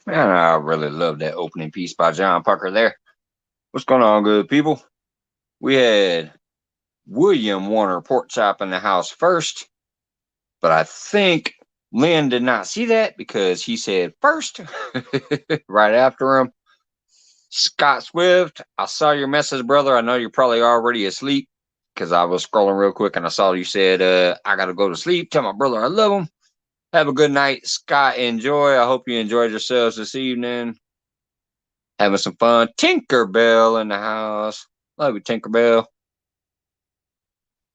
Man, I really love that opening piece by John Parker there. What's going on, good people? We had William Warner Porkchop in the house first, but I think Lynn did not see that because he said first right after him. Scott Swift, I saw your message, brother. I know you're probably already asleep because I was scrolling real quick and I saw you said, I got to go to sleep. Tell my brother I love him. Have a good night, Scott. Enjoy. I hope you enjoyed yourselves this evening. Having some fun. Tinkerbell in the house. Love you, Tinkerbell.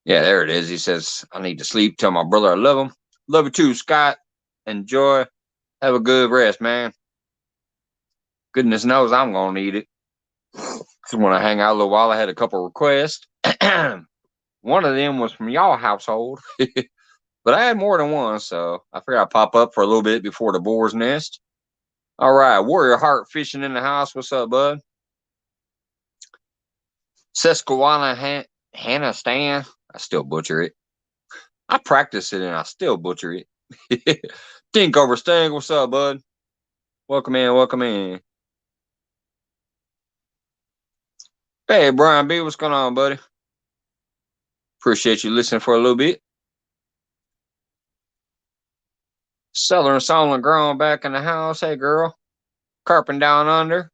Yeah, there it is. He says, I need to sleep. Tell my brother I love him. Love you too, Scott. Enjoy. Have a good rest, man. Goodness knows I'm going to need it. Just want to hang out a little while. I had a couple requests. One of them was from y'all household. But I had more than one, so I figured I'd pop up for a little bit before the boar's nest. All right, Warrior Heart Fishing in the house. What's up, bud? Susquehanna Hannah Stan. I still butcher it. I practice it and I still butcher it. Think over Sting. What's up, bud? Welcome in. Welcome in. Hey, Brian B. What's going on, buddy? Appreciate you listening for a little bit. Southern Solon Grown back in the house. Hey, girl. Carping Down Under.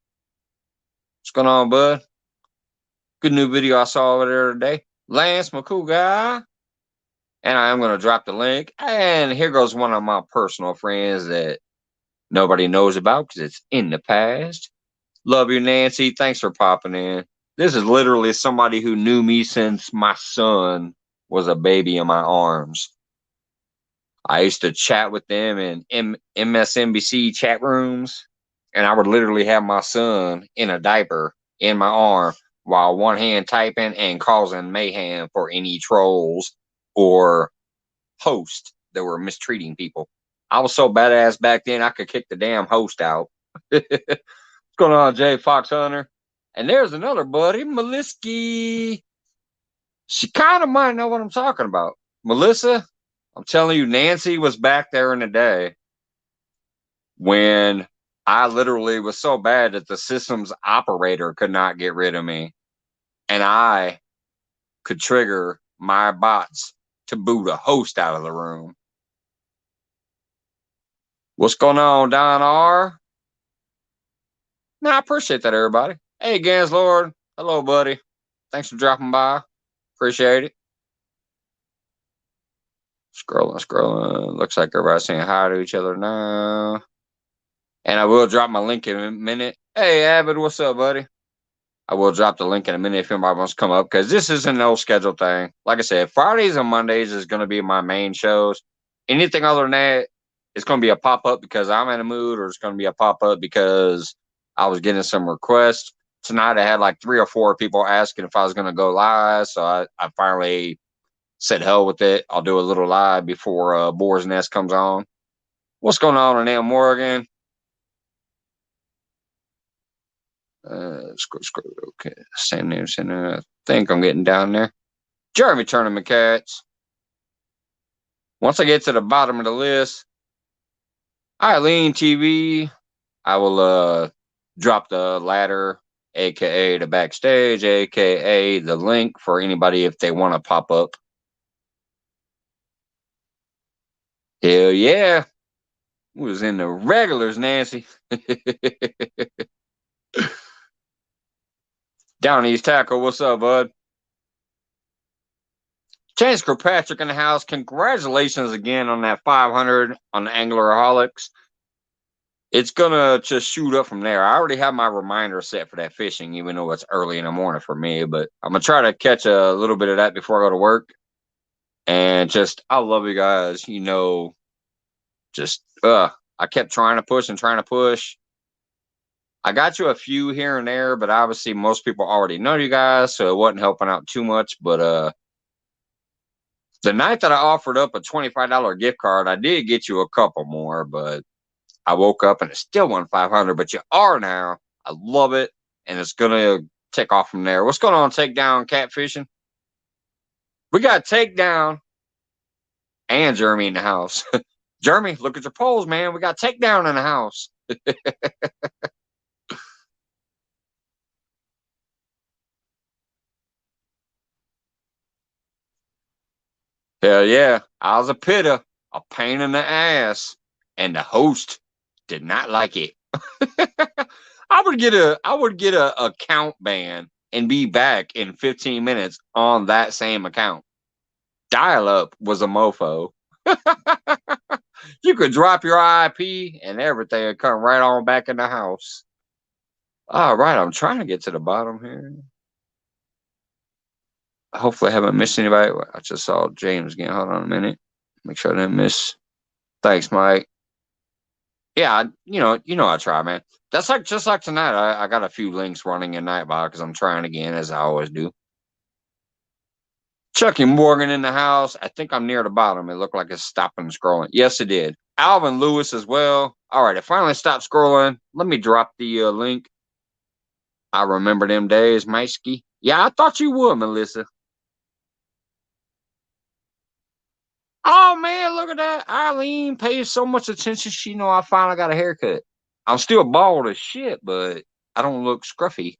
What's going on, bud? Good new video I saw over there today. Lance, my cool guy. And I am going to drop the link. And here goes one of my personal friends that nobody knows about because it's in the past. Love you, Nancy. Thanks for popping in. This is literally somebody who knew me since my son was a baby in my arms. I used to chat with them in MSNBC chat rooms, and I would literally have my son in a diaper in my arm while one hand typing and causing mayhem for any trolls or hosts that were mistreating people. I was so badass back then, I could kick the damn host out. What's going on, Jay Fox Hunter? And there's another buddy, Melisky. She kind of might know what I'm talking about. Melissa, I'm telling you, Nancy was back there in the day when I literally was so bad that the system's operator could not get rid of me. And I could trigger my bots to boot a host out of the room. What's going on, Don R? No, I appreciate that, everybody. Hey, Gans Lord. Hello, buddy. Thanks for dropping by. Appreciate it. Scrolling. Looks like everybody's saying hi to each other now. And I will drop my link in a minute. Hey, Avid, what's up, buddy? I will drop the link in a minute if anybody wants to come up, because this isn't no scheduled thing. Like I said, Fridays and Mondays is going to be my main shows. Anything other than that, it's going to be a pop up because I'm in a mood, or it's going to be a pop up because I was getting some requests. Tonight I had like 3 or 4 people asking if I was going to go live, so I finally said hell with it. I'll do a little live before Boars Nest comes on. What's going on in Morgan? Scroll. Okay, same name. I think I'm getting down there. Jeremy Tournament Cats. Once I get to the bottom of the list, Eileen TV, I will drop the ladder, aka the backstage, aka the link for anybody if they want to pop up. Hell yeah. Was in the regulars, Nancy. Down East Tackle, what's up, bud? James Kirkpatrick in the house. Congratulations again on that 500 on the Angleraholics. It's gonna just shoot up from there. I already have my reminder set for that fishing, even though it's early in the morning for me. But I'm gonna try to catch a little bit of that before I go to work. And just, I love you guys. You know, just I kept trying to push and trying to push. I got you a few here and there, but obviously most people already know you guys, so it wasn't helping out too much. But the night that I offered up a $25 gift card, I did get you a couple more, but I woke up and it still won 500. But you are now. I love it, and it's gonna take off from there. What's going on, Takedown Catfishing? We got Takedown and Jeremy in the house. Jeremy, look at your polls, man. We got Takedown in the house. Hell yeah. I was a pitter, a pain in the ass, and the host did not like it. I would get a account ban and be back in 15 minutes on that same account. Dial up was a mofo. You could drop your IP and everything would come right on back in the house. All right, I'm trying to get to the bottom here. Hopefully I haven't missed anybody. I just saw James again. Hold on a minute. Make sure I didn't miss. Thanks, Mike. Yeah, I try, man. That's like just like tonight. I got a few links running in Nightbot because I'm trying again, as I always do. Chucky Morgan in the house. I think I'm near the bottom. It looked like it's stopping scrolling. Yes, it did. Alvin Lewis as well. All right, it finally stopped scrolling. Let me drop the link. I remember them days, Mikey. Yeah, I thought you would, Melissa. Oh man, look at that. Eileen pays so much attention. She know I finally got a haircut. I'm still bald as shit, but I don't look scruffy.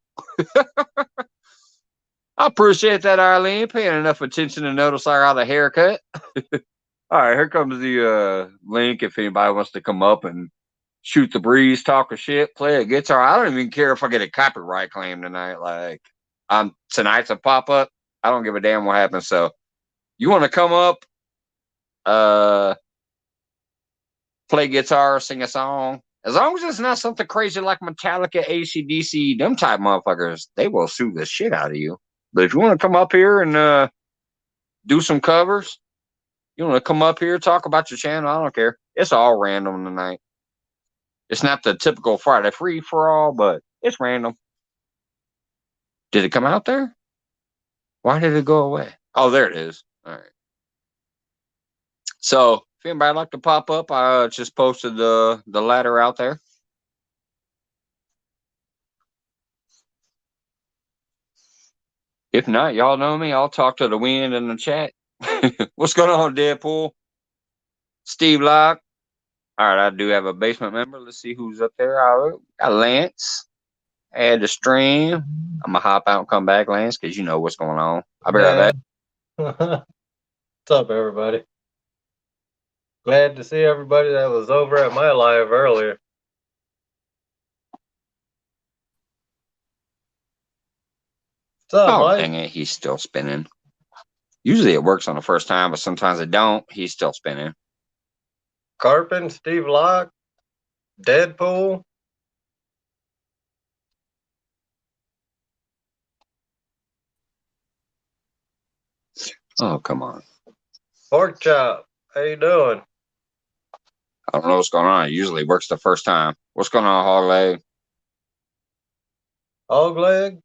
I appreciate that, Eileen, paying enough attention to notice I got a haircut. All right, here comes the link if anybody wants to come up and shoot the breeze, talk a shit, play a guitar. I don't even care if I get a copyright claim tonight. Like, tonight's a pop up. I don't give a damn what happens. So, you want to come up, play guitar, sing a song? As long as it's not something crazy like Metallica, AC/DC, them type motherfuckers, they will sue the shit out of you. But if you want to come up here and do some covers, you want to come up here, talk about your channel, I don't care. It's all random tonight. It's not the typical Friday free for all, but it's random. Did it come out there? Why did it go away? Oh, there it is. All right. So if anybody like to pop up, I just posted the ladder out there. If not, y'all know me. I'll talk to the wind in the chat. What's going on, Deadpool? Steve Locke. All right, I do have a basement member. Let's see who's up there. All right, got Lance. Add the stream. I'm gonna hop out and come back, Lance, because you know what's going on. I'll be right back. What's up, everybody? Glad to see everybody that was over at my live earlier. What's up, Mike? Dang it, he's still spinning. Usually it works on the first time, but sometimes it don't. He's still spinning. Carpin, Steve Locke, Deadpool. Oh, come on. Pork chop. How you doing? I don't know what's going on. It usually works the first time. What's going on, hog leg? Hog leg.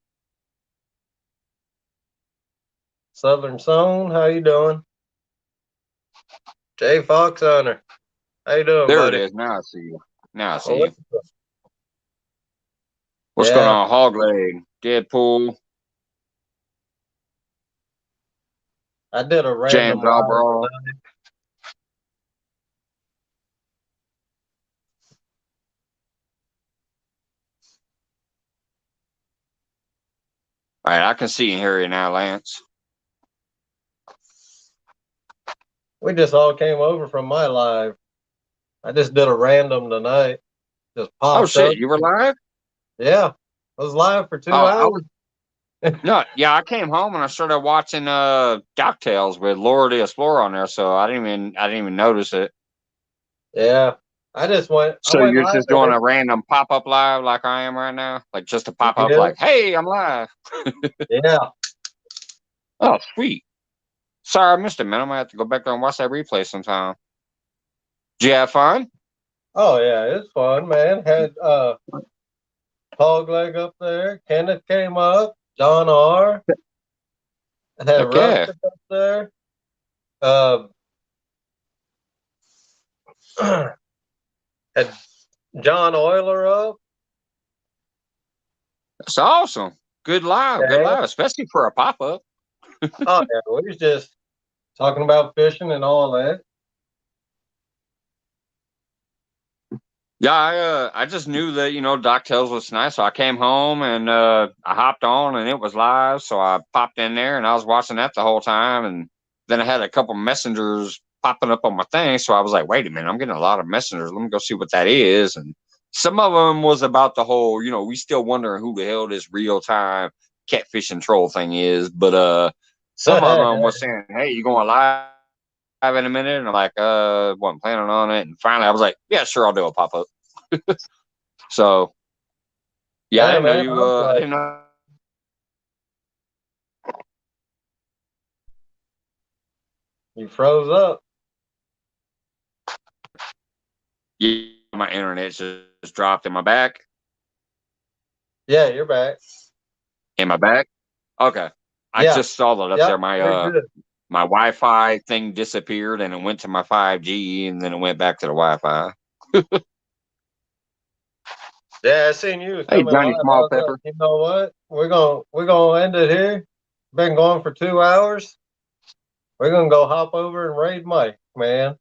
Southern Zone. How you doing? Jay Fox Hunter. How you doing, There it buddy? is. Now I see you. Now I Well, see you. what- What's going yeah, on, hog leg? Deadpool, I did a James random live Albrawl. tonight. All right, I can see and hear you now, Lance. We just all came over from my live. I just did a random tonight. Just Oh popped up. shit, you were live? Yeah, I was live for 2 Oh, I hours. was no, yeah. I came home and I started watching DuckTales with Laura the Explorer on there, so I didn't even notice it. Yeah, I just went. I So went you're live just at doing it. a random pop up live like I am right now, like just to pop up, Yeah, like, hey, I'm live. yeah. Oh, sweet. Sorry, I missed it, man. I might have to go back there and watch that replay sometime. Did you have fun? Oh yeah, it's fun, man. Had Hog Leg up there. Kenneth came up. John R. Had Heck yeah. Rustic up there. Uh, had John Euler up. That's awesome. Good Yeah. live, especially for a pop up. Oh yeah, we was just talking about fishing and all that. Yeah, I just knew that DuckTales was nice, so I came home and I hopped on and it was live, so I popped in there and I was watching that the whole time, and then I had a couple messengers popping up on my thing, so I was like, wait a minute, I'm getting a lot of messengers. Let me go see what that is, and some of them was about the whole, we still wondering who the hell this real time catfish and troll thing is, but some of them was saying, hey, you going live in a minute? And I'm like, wasn't planning on it. And finally I was like, yeah, sure, I'll do a pop up. So yeah, I Yeah, didn't know man. you I was I like, didn't know you froze up. my internet just dropped in my back. Yeah, you're back. In my back. Okay. I Yeah, just saw that up yep, there. My you're good. my Wi-Fi thing disappeared and it went to my 5G and then it went back to the Wi-Fi. Yeah, I seen you Hey, coming Johnny live. I Small was like, Pepper. you know what? We're gonna end it here. Been going for 2 hours. We're gonna go hop over and raid Mike, man.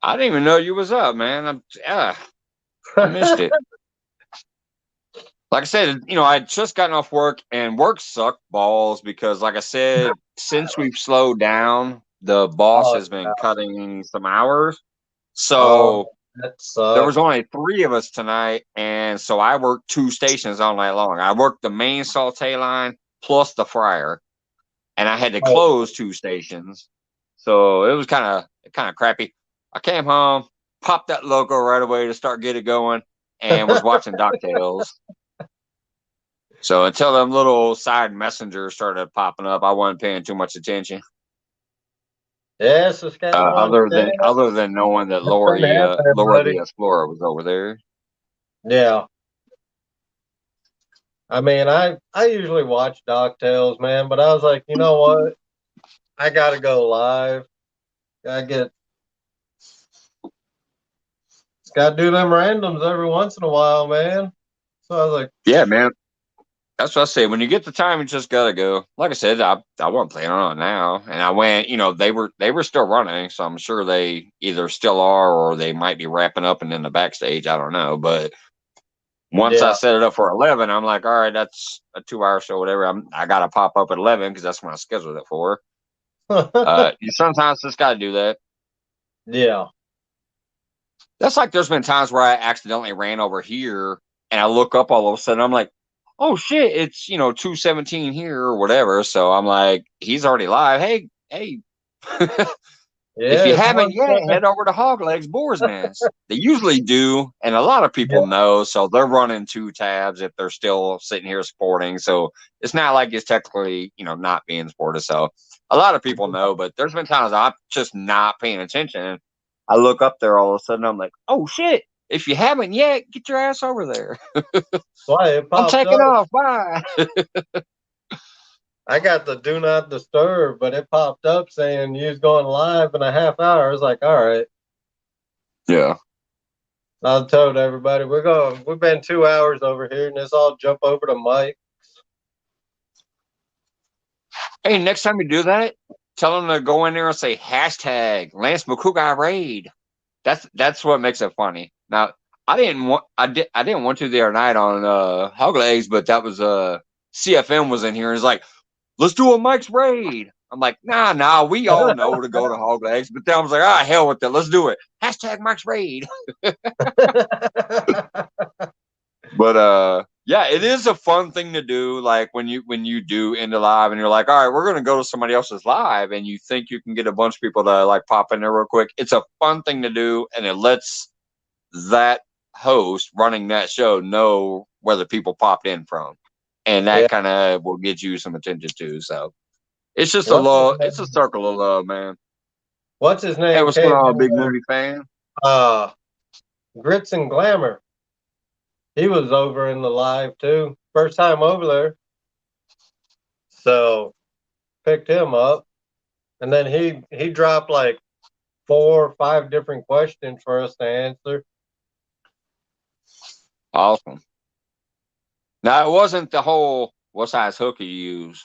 I didn't even know you was up, man. I missed it. Like I said, I just gotten off work and work sucked balls because, like I said, since we've slowed down, the boss Oh, has been cutting some hours. oh, So that there was sucks. only 3 of us tonight. And so I worked 2 stations all night long. I worked the main saute line plus the fryer, and I had to Oh, close 2 stations. So it was kind of crappy. I came home, popped that logo right away to start get it going, and was watching DuckTales. So until them little side messengers started popping up, I wasn't paying too much attention. yeah, Saskatchewan. Other than knowing that What's been happening, Laura the buddy? Explorer was over there. Yeah, I mean, I usually watch Tales, man, but I was like, you know what? I gotta go live. Gotta get. Gotta do them randoms every once in a while, man. So I was like, Yeah, man. That's what I say. When you get the time, you just gotta go. Like I said, I wasn't planning on it now, and I went. They were still running, so I'm sure they either still are or they might be wrapping up and in the backstage. I don't know, but once I yeah, set it up for 11, I'm like, all right, that's a 2 hour show, whatever. I gotta pop up at 11 because that's when I scheduled it for. You sometimes just gotta do that. yeah, That's like there's been times where I accidentally ran over here and I look up all of a sudden, I'm like, oh shit, it's 2:17 here or whatever. So I'm like, he's already live. Hey, if yeah. you It's haven't one yet, thing. head over to Hog Legs Boars Nest. They usually do, and a lot of Yeah, people know, so they're running 2 tabs if they're still sitting here supporting. So it's not like it's technically, not being supported. So A lot of people know, but there's been times I'm just not paying attention. I look up there all of a sudden. I'm like, oh shit! If you haven't yet, get your ass over there. Why it I'm popped taking up? off. Bye. I got the do not disturb, but it popped up saying you was going live in a half hour. I was like, all right. Yeah. I told everybody we've been 2 hours over here and let's all jump over to Mike. Hey, next time you do that, tell them to go in there and say hashtag Lance McCook raid. That's what makes it funny. Now, I didn't want to the other night on Hog Legs, but that was CFM was in here and it's like, let's do a Mike's raid. I'm like, nah, we all know to go to Hog Legs, but then I was like, hell with it, let's do it. Hashtag Mike's raid. But yeah, it is a fun thing to do. Like when you do end a live and you're like, all right, we're gonna go to somebody else's live, and you think you can get a bunch of people to like pop in there real quick. It's a fun thing to do, and it lets that host running that show know where the people popped in from, and that kind of will get you some attention too. So it's just it's a circle of love, man. What's his name? Hey, what's going on, big movie fan? Grits and Glamour. He was over in the live too. First time over there. So picked him up. And then he dropped like 4 or 5 different questions for us to answer. Awesome. Now it wasn't the whole what size hook you use,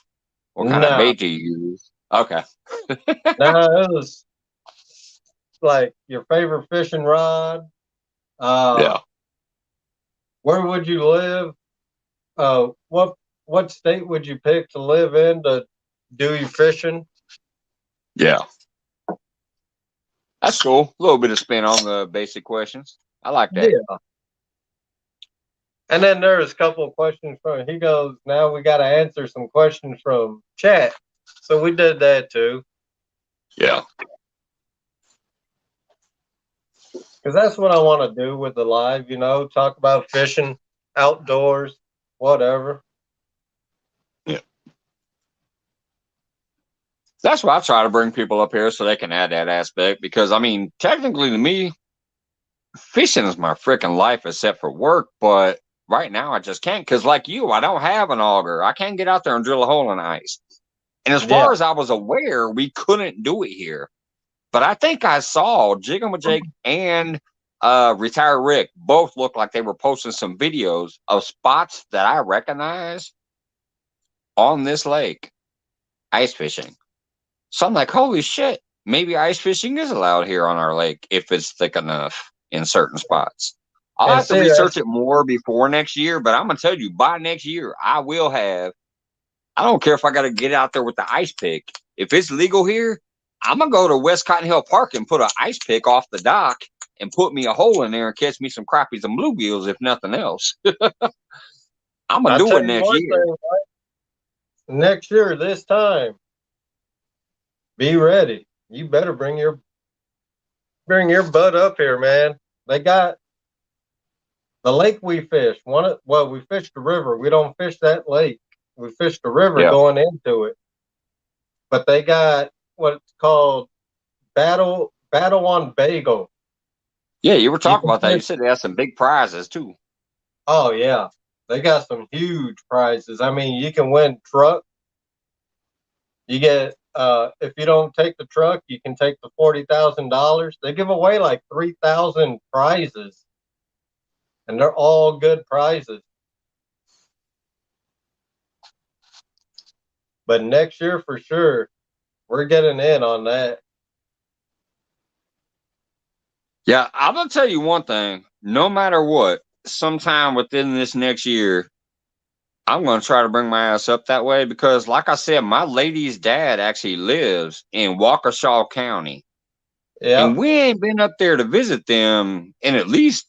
what kind of bait you use. Okay. No, it was like your favorite fishing rod. Yeah. Where would you live? What state would you pick to live in to do your fishing? Yeah. That's cool. A little bit of spin on the basic questions. I like that. Yeah. And then there's a couple of questions from he goes, now we got to answer some questions from chat. So we did that too. Yeah. Because that's what I want to do with the live, talk about fishing, outdoors, whatever. Yeah. That's why I try to bring people up here so they can add that aspect. Because, I mean, technically to me, fishing is my freaking life except for work. But right now I just can't. Because like you, I don't have an auger. I can't get out there and drill a hole in the ice. And as far as I was aware, we couldn't do it here. But I think I saw Jiggin' with Jake and Retired Rick both looked like they were posting some videos of spots that I recognize on this lake ice fishing. So I'm like, holy shit, maybe ice fishing is allowed here on our lake if it's thick enough in certain spots. I'll have to research it more before next year, but I'm going to tell you, by next year, I will have. I don't care if I got to get out there with the ice pick. If it's legal here, I'm going to go to West Cotton Hill Park and put an ice pick off the dock and put me a hole in there and catch me some crappies and bluegills, if nothing else. I'm going to do it next year. Next year, this time, be ready. You better bring your butt up here, man. They got the lake we fish. We fish the river. We don't fish that lake. We fish the river going into it. But they got what's called Battle on Bagel. Yeah, you were talking about that. You said they had some big prizes too. Oh yeah, they got some huge prizes. I mean, you can win truck. You get if you don't take the truck, you can take the $40,000. They give away like 3,000 prizes, and they're all good prizes. But next year for sure, we're getting in on that. Yeah, I'm going to tell you one thing. No matter what, sometime within this next year, I'm going to try to bring my ass up that way because, like I said, my lady's dad actually lives in Waukesha County. Yeah. And we ain't been up there to visit them in at least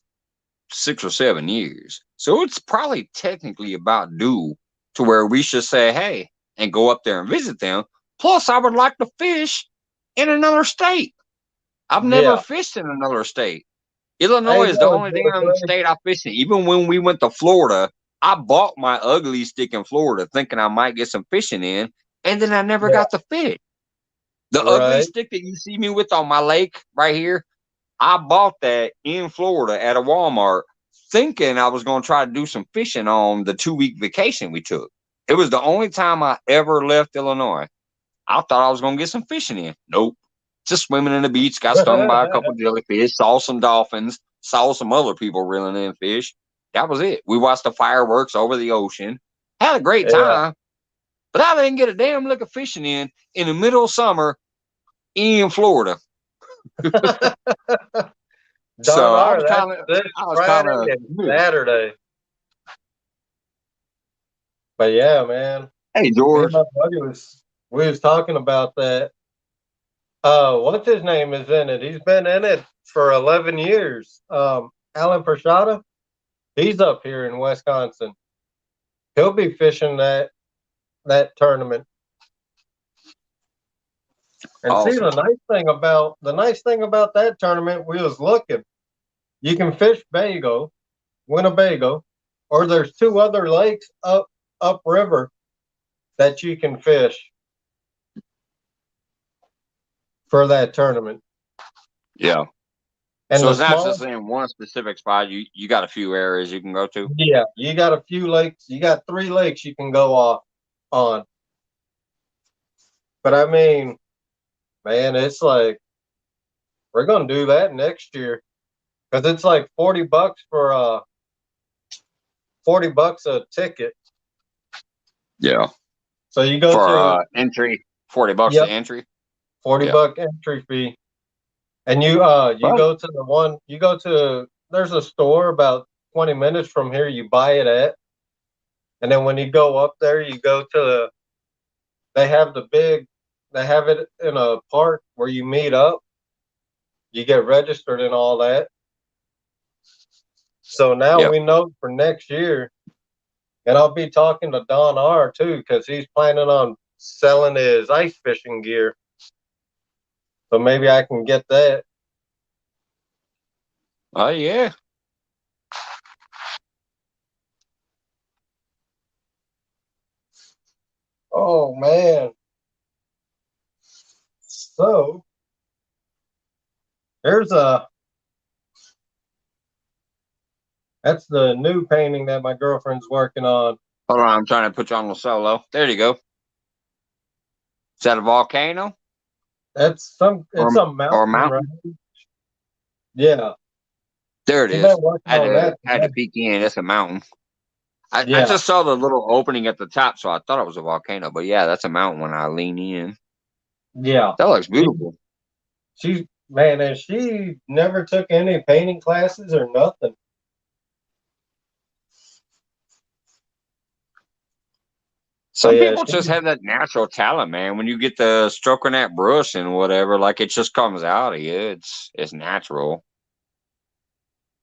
6 or 7 years. So it's probably technically about due to where we should say, hey, and go up there and visit them. Plus, I would like to fish in another state. I've never fished in another state. Illinois is the only damn state I fished in. Even when we went to Florida, I bought my ugly stick in Florida thinking I might get some fishing in, and then I never got to fish. The ugly Right. stick that you see me with on my lake right here, I bought that in Florida at a Walmart thinking I was going to try to do some fishing on the 2-week vacation we took. It was the only time I ever left Illinois. I thought I was going to get some fishing in. Nope. Just swimming in the beach, got stung by a couple jellyfish, saw some dolphins, saw some other people reeling in fish. That was it. We watched the fireworks over the ocean. Had a great Yeah. time, but I didn't get a damn lick of fishing in the middle of summer in Florida. Don So I R, was that's kind of, this I was kind Friday of, and Saturday. But yeah, man. hey Me and George. my buddy we was talking about that. What's his name is in it? He's been in it for 11 years. Alan Pershada, he's up here in Wisconsin. He'll be fishing that tournament. And see, Awesome. the nice thing about that tournament, we was looking. You can fish Winnebago, or there's two other lakes upriver that you can fish for that tournament. Yeah. And So the it's not smallest, just in one specific spot. You got a few areas you can go to. yeah, you got a few lakes. You got 3 lakes you can go off on. But I mean, man, it's like we're gonna do that next year because it's like $40 for $40 a ticket. Yeah. So you go For to entry, $40 yep, the entry. 40 Yeah. buck entry fee. And you Well, go to there's a store about 20 minutes from here you buy it at. And then when you go up there, you go to they have they have it in a park where you meet up. You get registered and all that. So now yeah. we know for next year, and I'll be talking to Don R too, because he's planning on selling his ice fishing gear. So maybe I can get that. Oh yeah. Oh man. So there's that's the new painting that my girlfriend's working on. Hold on, I'm trying to put you on the solo. There you go. Is that a volcano It's a or a mountain, right? mountain? Yeah. There it She's been is. working I had on to that had to today. peek in. That's a mountain. I Yeah. just saw the little opening at the top, so I thought it was a volcano. But yeah, that's a mountain when I lean in. Yeah. That looks She, beautiful. she's man, and she never took any painting classes or nothing. But Some yeah, people just have that natural talent, man. When you get the stroking that brush and whatever, like it just comes out of you. It's natural.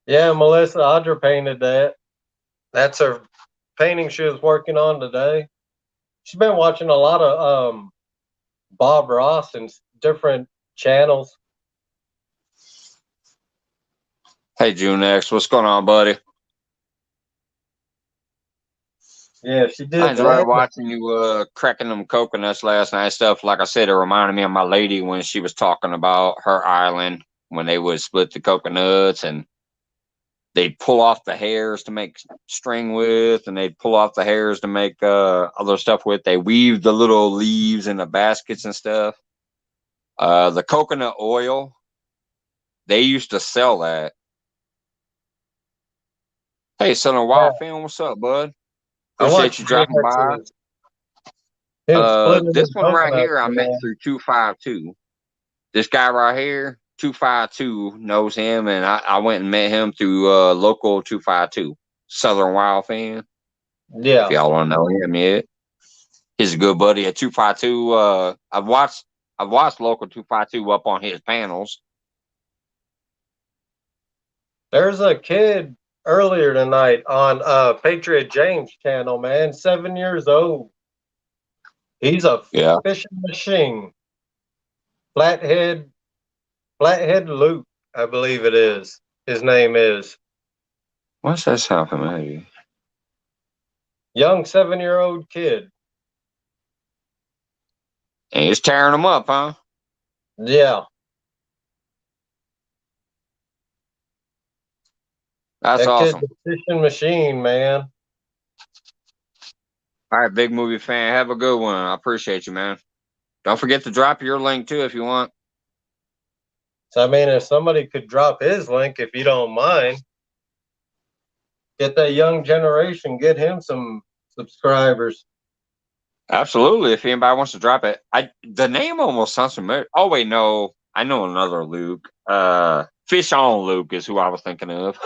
Melissa Audra painted that. That's her painting she was working on today. She's been watching a lot of Bob Ross and different channels. Hey, June X, what's going on, buddy? Yeah, she I did enjoyed that. watching you cracking them coconuts last night. Stuff like I said, it reminded me of my lady when she was talking about her island when they would split the coconuts and they'd pull off the hairs to make string with, and they'd pull off the hairs to make other stuff with. They weave the little leaves in the baskets and stuff. The coconut oil, they used to sell that. Hey, Southern Yeah, Wild Film, what's up, bud? I Appreciate watched you dropping by. him splitting This his one right coconut. here I met Man. through 252. This guy right here, 252, knows him, and I went and met him through local 252, Southern Wild Fan. If Yeah, y'all don't know him yet, he's a good buddy at 252. I've watched local 252 up on his panels. there's a kid earlier tonight on Patriot James channel. Man, 7 years old. He's a Yeah. fishing machine. Flathead, Flathead Luke, I believe it is. His name is What's that sound familiar? young 7-year-old kid. And he's tearing them up, huh? Yeah, That's that kid's awesome. a fishing machine, man. All right, big movie fan. Have a good one. I appreciate you, man. Don't forget to drop your link too if you want. So I mean, if somebody could drop his link, if you don't mind, get that young generation, get him some subscribers. Absolutely. If anybody wants to drop it. The name almost sounds familiar. Oh wait, no. I know another Luke. Fish on Luke is who I was thinking of.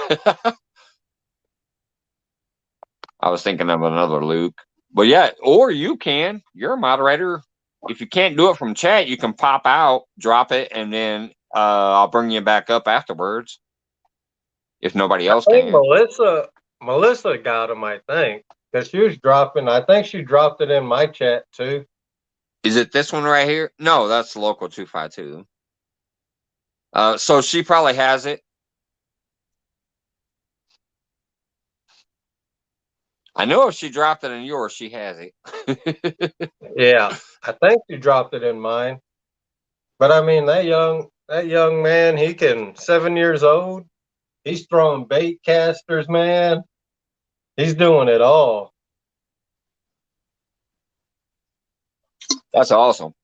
I was thinking of another Luke. But yeah, or you can. You're a moderator. If you can't do it from chat, you can pop out, drop it, and then I'll bring you back up afterwards. If nobody I else think can. Melissa got him. I think because she was dropping. I think she dropped it in my chat too. Is it this one right here? No, that's local 252. So she probably has it. I know if she dropped it in yours, she has it. Yeah, I think she dropped it in mine. But I mean, that young man, he can 7 years old. He's throwing bait casters, man. He's doing it all. That's awesome.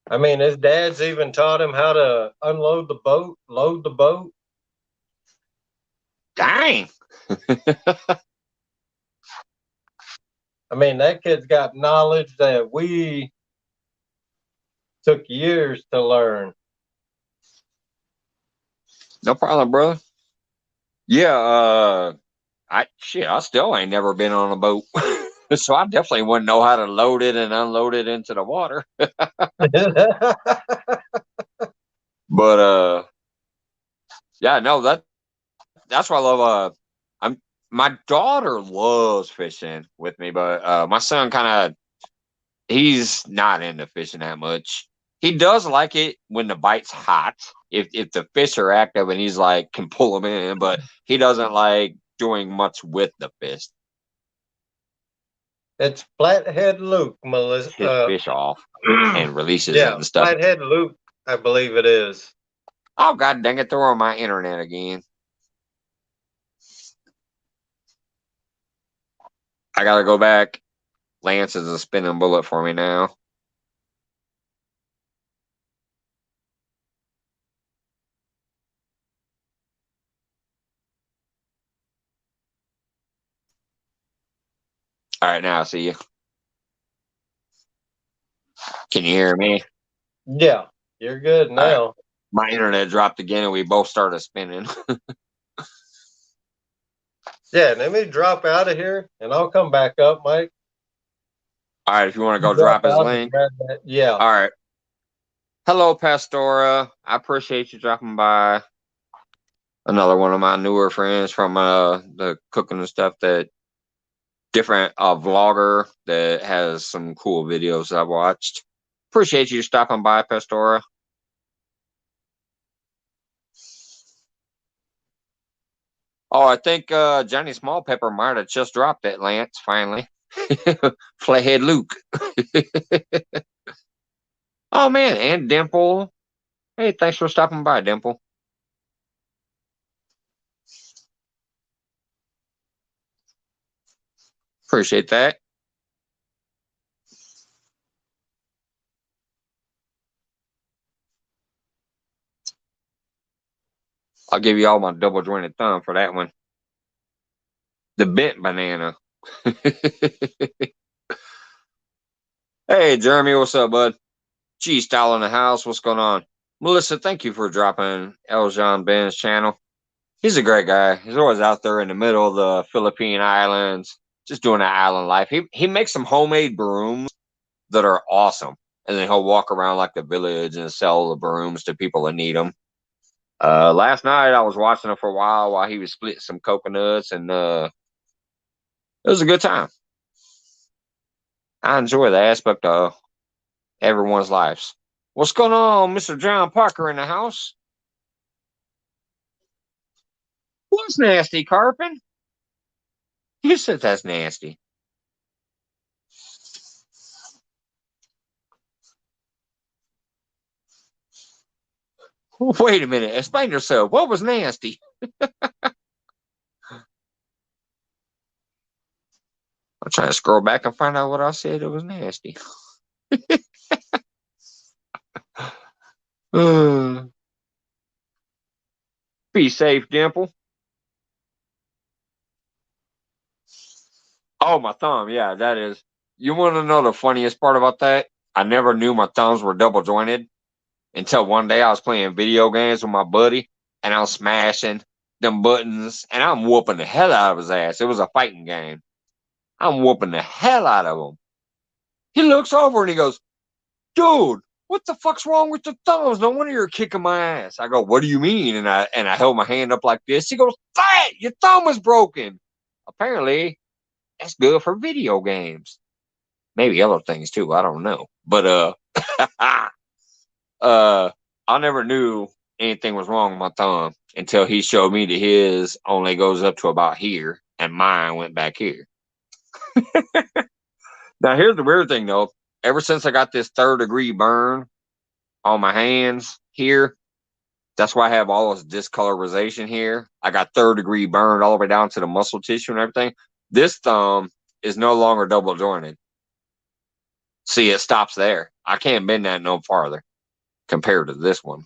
I mean, his dad's even taught him how to unload the boat, load the boat. Dang. I mean, that kid's got knowledge that we took years to learn. No problem, brother. Yeah, I still ain't never been on a boat. So I definitely wouldn't know how to load it and unload it into the water. But yeah, no, that's why I love I'm my daughter loves fishing with me, but my son kind of he's not into fishing that much. He does like it when the bite's hot. If the fish are active and he's like can pull them in, but he doesn't like doing much with the fish. It's Flathead Luke, Melissa. His fish off and releases it Yeah, and stuff. Flathead Luke, I believe it is. Oh god dang it, they're on my internet again. I gotta go back. Lance is a spinning bullet for me now. All right, now I see you. Can you hear me? Yeah, you're good All right. now. My internet dropped again and we both started spinning. Yeah, let me drop out of here and I'll come back up, Mike. All right, if you want to You go drop drop his out and link. grab that. Yeah. All right. Hello, Pastora. I appreciate you dropping by. Another one of my newer friends from the cooking and stuff that different vlogger that has some cool videos I've watched. Appreciate you stopping by, Pastora. Oh, I think Johnny Small Pepper might have just dropped it, Lance, finally. Flathead Luke. Oh man, and Dimple. Hey, thanks for stopping by, Dimple. Appreciate that. I'll give you all my double jointed thumb for that one. The bent banana. Hey, Jeremy, what's up, bud? G Style in the house, what's going on? Melissa, thank you for dropping Eljan Ben's channel. He's a great guy. He's always out there in the middle of the Philippine Islands, just doing that island life. He makes some homemade brooms that are awesome. And then he'll walk around like the village and sell the brooms to people that need them. Last night I was watching him for a while he was splitting some coconuts, and it was a good time. I enjoy the aspect of everyone's lives. What's going on, Mr. John Parker in the house? What's nasty, Carpin? You said that's nasty. Wait a minute. Explain yourself. What was nasty? I'm trying to scroll back and find out what I said. It was nasty. Be safe, Dimple. Oh, my thumb. Yeah, that is. You want to know the funniest part about that? I never knew my thumbs were double jointed until one day I was playing video games with my buddy and I was smashing them buttons and I'm whooping the hell out of his ass. It was a fighting game. I'm whooping the hell out of him. He looks over and he goes, dude, what the fuck's wrong with your thumbs? No wonder you're kicking my ass. I go, what do you mean? And I held my hand up like this. He goes, fat, your thumb is broken. Apparently, that's good for video games. Maybe other things too. I don't know. But I never knew anything was wrong with my thumb until he showed me that his only goes up to about here and mine went back here. Now here's the weird thing though. Ever since I got this 3rd-degree burn on my hands here, that's why I have all this discolorization here. I got 3rd-degree burned all the way down to the muscle tissue and everything. This thumb is no longer double jointed. See, it stops there. I can't bend that no farther compared to this one.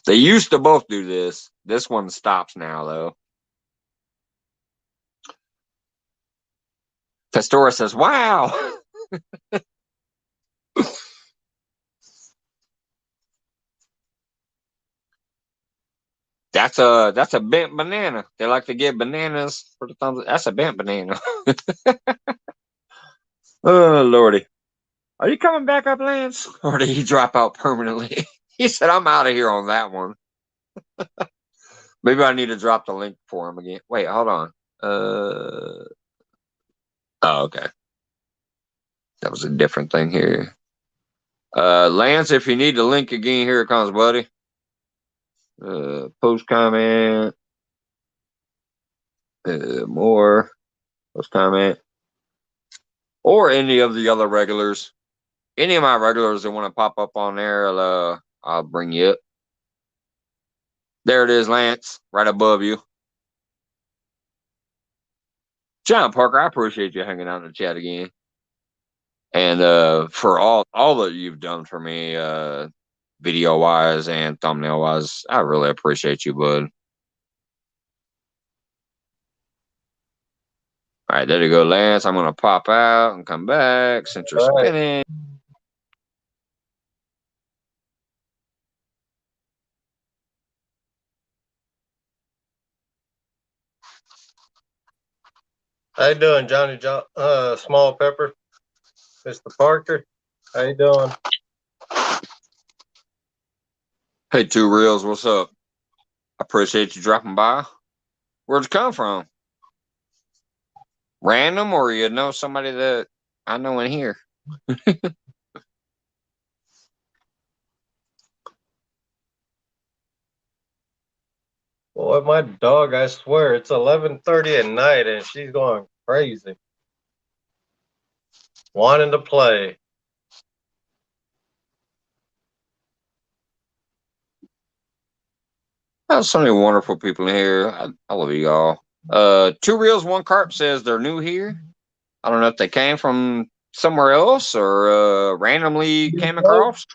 They used to both do this. This one stops now, though. Pastora says, wow. That's a bent banana. They like to get bananas for the thumbs. That's a bent banana. Oh, Lordy. Are you coming back up, Lance? Or did he drop out permanently? He said, I'm out of here on that one. Maybe I need to drop the link for him again. Wait, hold on. Oh, okay. That was a different thing here. Lance, if you need the link again, here it comes, buddy. Post comment. More. Post comment. Or any of the other regulars. Any of my regulars that want to pop up on there, I'll bring you up. There it is, Lance, right above you. John Parker, I appreciate you hanging out in the chat again. And for all that you've done for me, video wise and thumbnail wise, I really appreciate you, bud. All right, there you go, Lance. I'm gonna pop out and come back since you're spinning. How you doing, Johnny Small Pepper? Mr. Parker? How you doing? Hey, Two Reels, what's up? I appreciate you dropping by. Where'd you come from? Random, or you know somebody that I know in here? Boy, my dog, I swear, it's 11:30 at night and she's going crazy. Wanting to play. There's so many wonderful people in here. I love you all. Two Reels, One Carp says they're new here. I don't know if they came from somewhere else or randomly came across.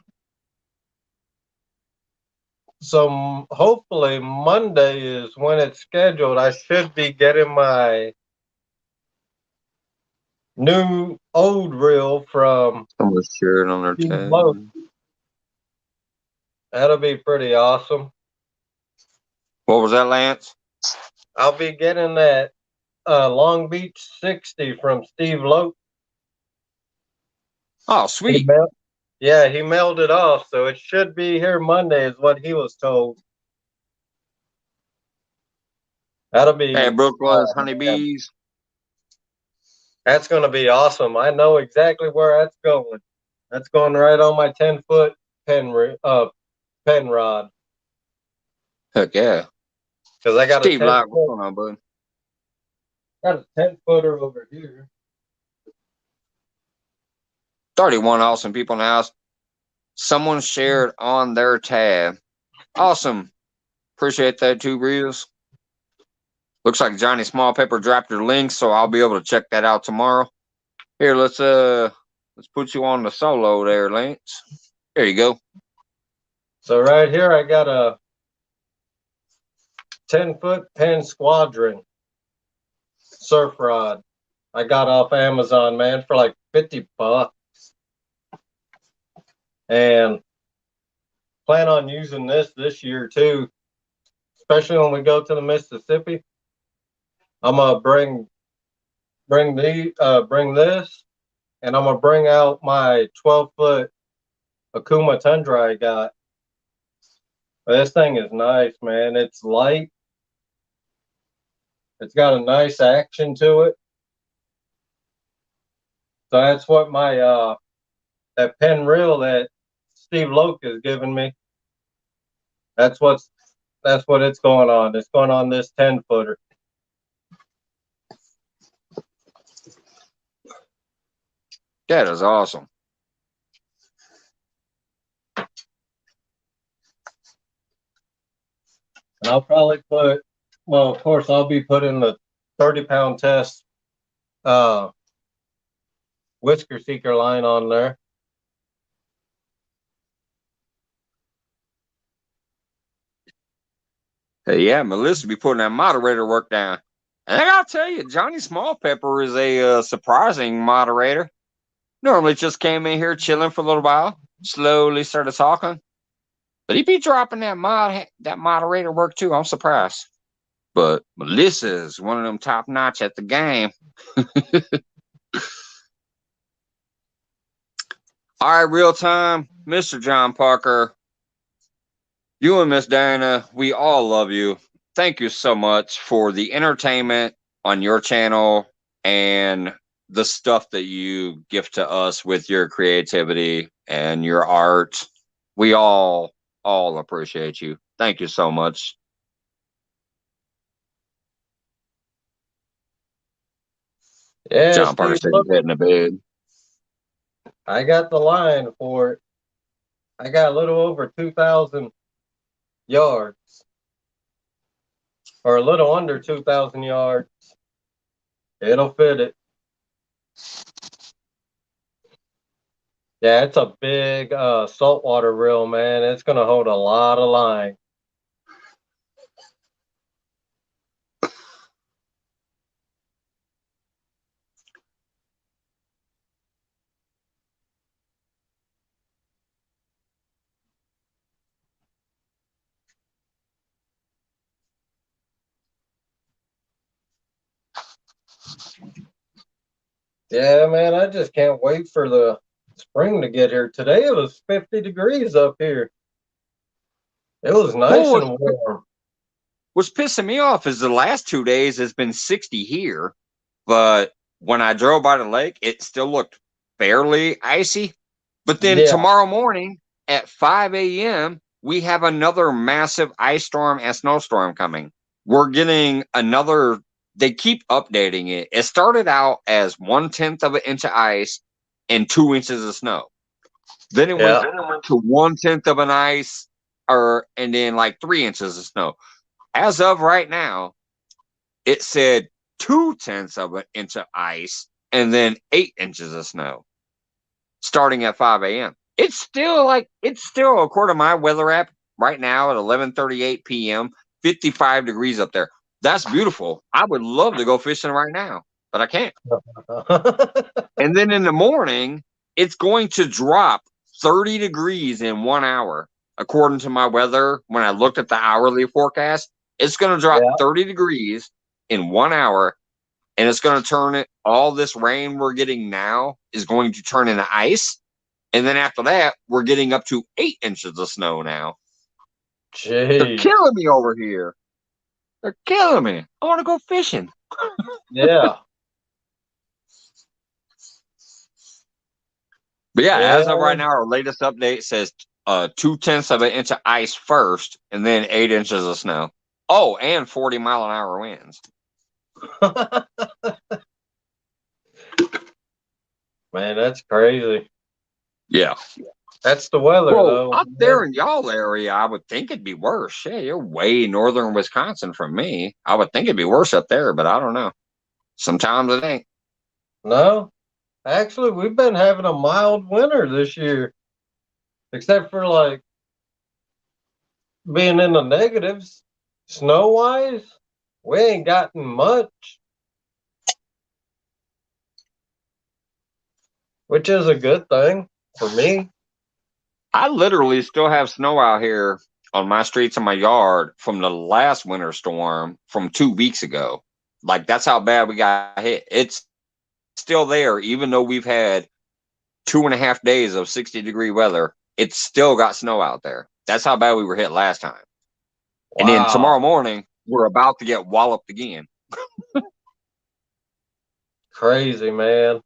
So hopefully Monday is when it's scheduled. I should be getting my new old reel from Someone's sharing on their chat. That'll be pretty awesome. What was that, Lance? I'll be getting that Long Beach 60 from Steve Lote. Oh, sweet. He mailed it off, so it should be here Monday, is what he was told. That'll be. Hey, Brooklyn's honeybees. That's going to be awesome. I know exactly where that's going. That's going right on my 10-foot pen rod. Heck yeah. Because I got Steve Lock, what's going on, bud? Got a 10-footer over here. 31 awesome people in the house. Someone shared on their tab. Awesome. Appreciate that too, Breeze. Looks like Johnny Small Pepper dropped your link, so I'll be able to check that out tomorrow. Here, let's put you on the solo there, Lance. There you go. So right here, I got a 10-foot Penn Squadron surf rod. I got off Amazon, man, for like $50. And plan on using this year too, especially when we go to the Mississippi. I'm gonna bring this, and I'm gonna bring out my 12-foot Akuma Tundra I got. This thing is nice, man. It's light. It's got a nice action to it. So that's what my that Penn reel that Steve Loke has given me. That's what it's going on. It's going on this 10-footer. That is awesome. And I'll probably put, well, of course, I'll be putting the 30-pound test Whisker Seeker line on there. Hey, yeah, Melissa be putting that moderator work down. And I gotta tell you, Johnny Small Pepper is a surprising moderator. Normally just came in here chilling for a little while, slowly started talking. But he be dropping that moderator work too. I'm surprised. But Melissa's one of them top notch at the game. All right, real time, Mr. John Parker. You and Miss Diana, we all love you. Thank you so much for the entertainment on your channel and the stuff that you gift to us with your creativity and your art. We all appreciate you. Thank you so much. Yeah, John Parker Steve, said look, he's heading to bed. I got the line for it. I got a little over 2,000 yards, or a little under 2,000 yards. It'll fit it. Yeah, it's a big saltwater reel, man. It's going to hold a lot of line. Yeah, man, I just can't wait for the spring to get here. Today it was 50 degrees up here. It was nice Well, and warm. what's pissing me off is the last 2 days has been 60 here, but when I drove by the lake, it still looked fairly icy. But then Yeah, tomorrow morning at 5 a.m., we have another massive ice storm and snowstorm coming. We're getting another, they keep updating it. It started out as 1/10 of an inch of ice and 2 inches of snow. Then it went to 1/10 of an ice, and then like 3 inches of snow. As of right now, it said 2/10 of an inch of ice and then 8 inches of snow starting at 5 a.m. It's still according to my weather app right now at 11:38 p.m. 55 degrees up there. That's beautiful. I would love to go fishing right now, but I can't. And then in the morning, it's going to drop 30 degrees in 1 hour. According to my weather, when I looked at the hourly forecast, it's going to drop 30 degrees in 1 hour, and it's going to turn it. All this rain we're getting now is going to turn into ice. And then after that, we're getting up to 8 inches of snow now. They're Jeez. killing me over here. They're killing me. I want to go fishing. Yeah. But yeah, Yeah. as of right now, our latest update says 2/10 of an inch of ice first, and then 8 inches of snow. Oh, and 40-mile-an-hour winds. Man, that's crazy. Yeah. That's the weather, Well, though, up man. there in y'all area, I would think it'd be worse. Yeah, you're way northern Wisconsin from me. I would think it'd be worse up there, but I don't know. Sometimes it ain't. No, actually, we've been having a mild winter this year, except for like being in the negatives. Snow wise, we ain't gotten much, which is a good thing for me. I literally still have snow out here on my streets in my yard from the last winter storm from 2 weeks ago. Like that's how bad we got hit. It's still there, even though we've had 2.5 days of 60-degree weather. It's still got snow out there. That's how bad we were hit last time. And then Wow, tomorrow morning, we're about to get walloped again. crazy, man.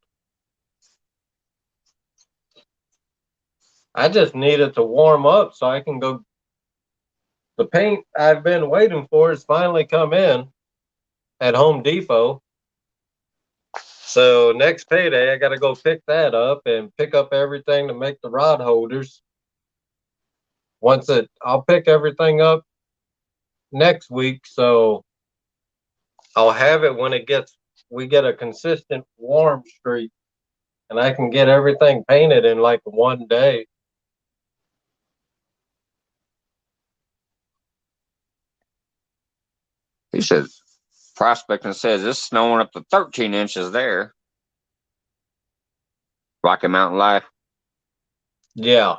I just needed to warm up so I can go. The paint I've been waiting for has finally come in at Home Depot. So next payday, I got to go pick that up and pick up everything to make the rod holders. I'll pick everything up next week, so I'll have it when we get a consistent warm streak, and I can get everything painted in like one day. He says, Prospecting says it's snowing up to 13 inches there. Rocky Mountain Life. Yeah,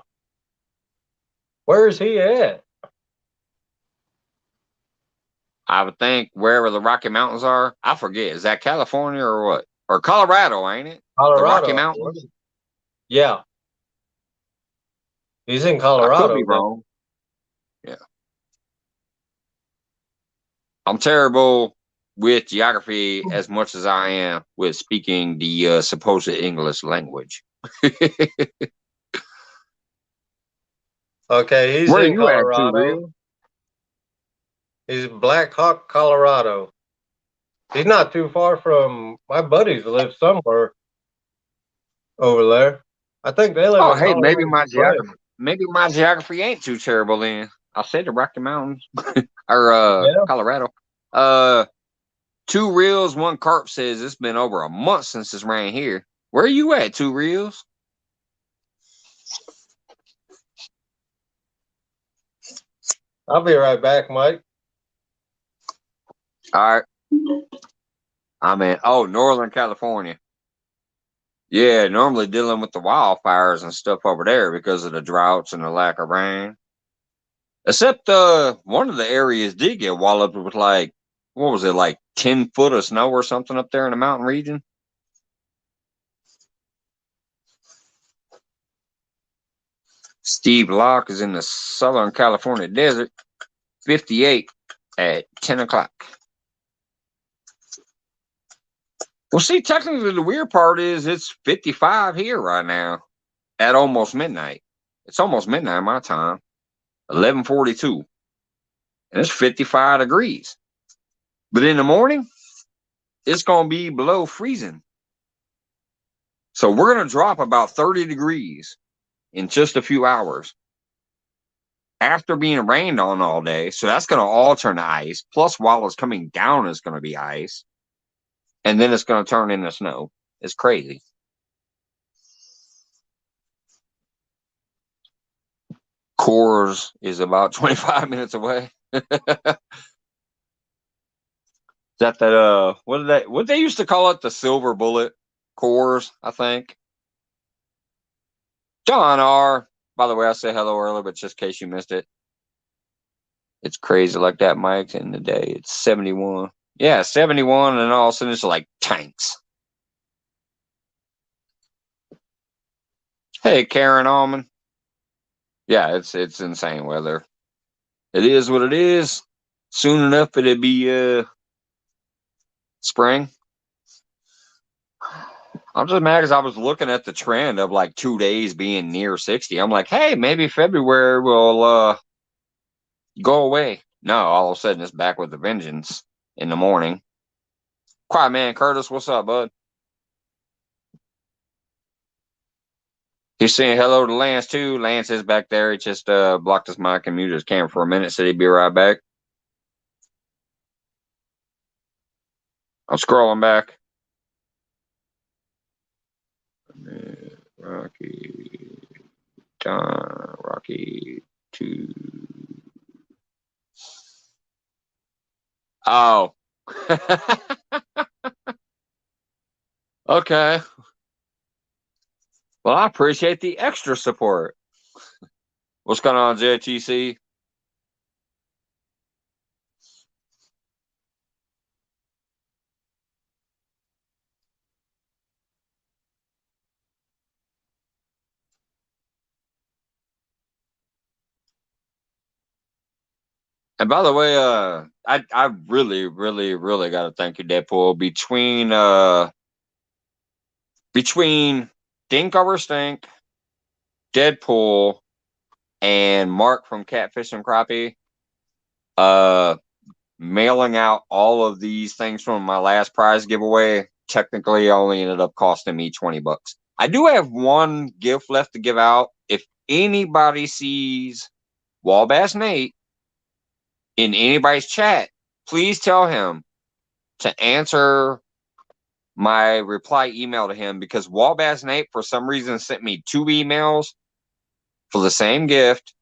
where's he at? I would think wherever the Rocky Mountains are, I forget. Is that California or what? Or Colorado, ain't it? The Rocky Colorado. Mountains? Yeah, he's in I could be Colorado though. wrong. Yeah. I'm terrible with geography as much as I am with speaking the supposed English language. Okay, he's Where are in you at, too, Colorado. real? He's in Black Hawk, Colorado. He's not too far from my buddies live somewhere over there. I think they live Oh, in hey, Colorado Springs. maybe my geography ain't too terrible then. I'll say the Rocky Mountains or Yeah. Colorado. Uh, Two reels, one carp says it's been over a month since it's rained here. Where are you at, two reels? I'll be right back, Mike. All right. I'm in, Northern California. Yeah, normally dealing with the wildfires and stuff over there because of the droughts and the lack of rain. Except one of the areas did get walloped with like, what was it, like 10 foot of snow or something up there in the mountain region? Steve Locke is in the Southern California desert, 58 at 10 o'clock. Well, see, technically the weird part is it's 55 here right now at almost midnight. It's almost midnight my time, 11:42, and it's 55 degrees. But in the morning, it's going to be below freezing. So we're going to drop about 30 degrees in just a few hours after being rained on all day. So that's going to all turn to ice. Plus, while it's coming down, it's going to be ice. And then it's going to turn into snow. It's crazy. Coors is about 25 minutes away. That what they used to call it, the silver bullet? Coors, I think. John R. By the way, I said hello earlier, but just in case you missed it. It's crazy like that, Mike, in the day. It's 71. Yeah, 71, and all of a sudden it's like tanks. Hey, Karen Allman. Yeah, it's insane weather. It is what it is. Soon enough it'll be spring. I'm just mad because I was looking at the trend of like 2 days being near 60. I'm like, hey, maybe February will go away. No, all of a sudden it's back with a vengeance in the morning. Quiet man, Curtis, what's up, bud? He's saying hello to Lance too. Lance is back there. He just blocked his mic and muted his camera for a minute. Said he'd be right back. I'm scrolling back. Rocky, John, Rocky 2. Oh. Okay. Well, I appreciate the extra support. What's going on, JTC? And by the way, I really, really, really got to thank you, Deadpool. Between Dink Over Stink, Deadpool, and Mark from Catfish and Crappie, uh, mailing out all of these things from my last prize giveaway technically only ended up costing me $20. I do have one gift left to give out. If anybody sees Wabash Nate in anybody's chat, please tell him to answer my reply email to him, because Wabash Nate for some reason sent me 2 emails for the same gift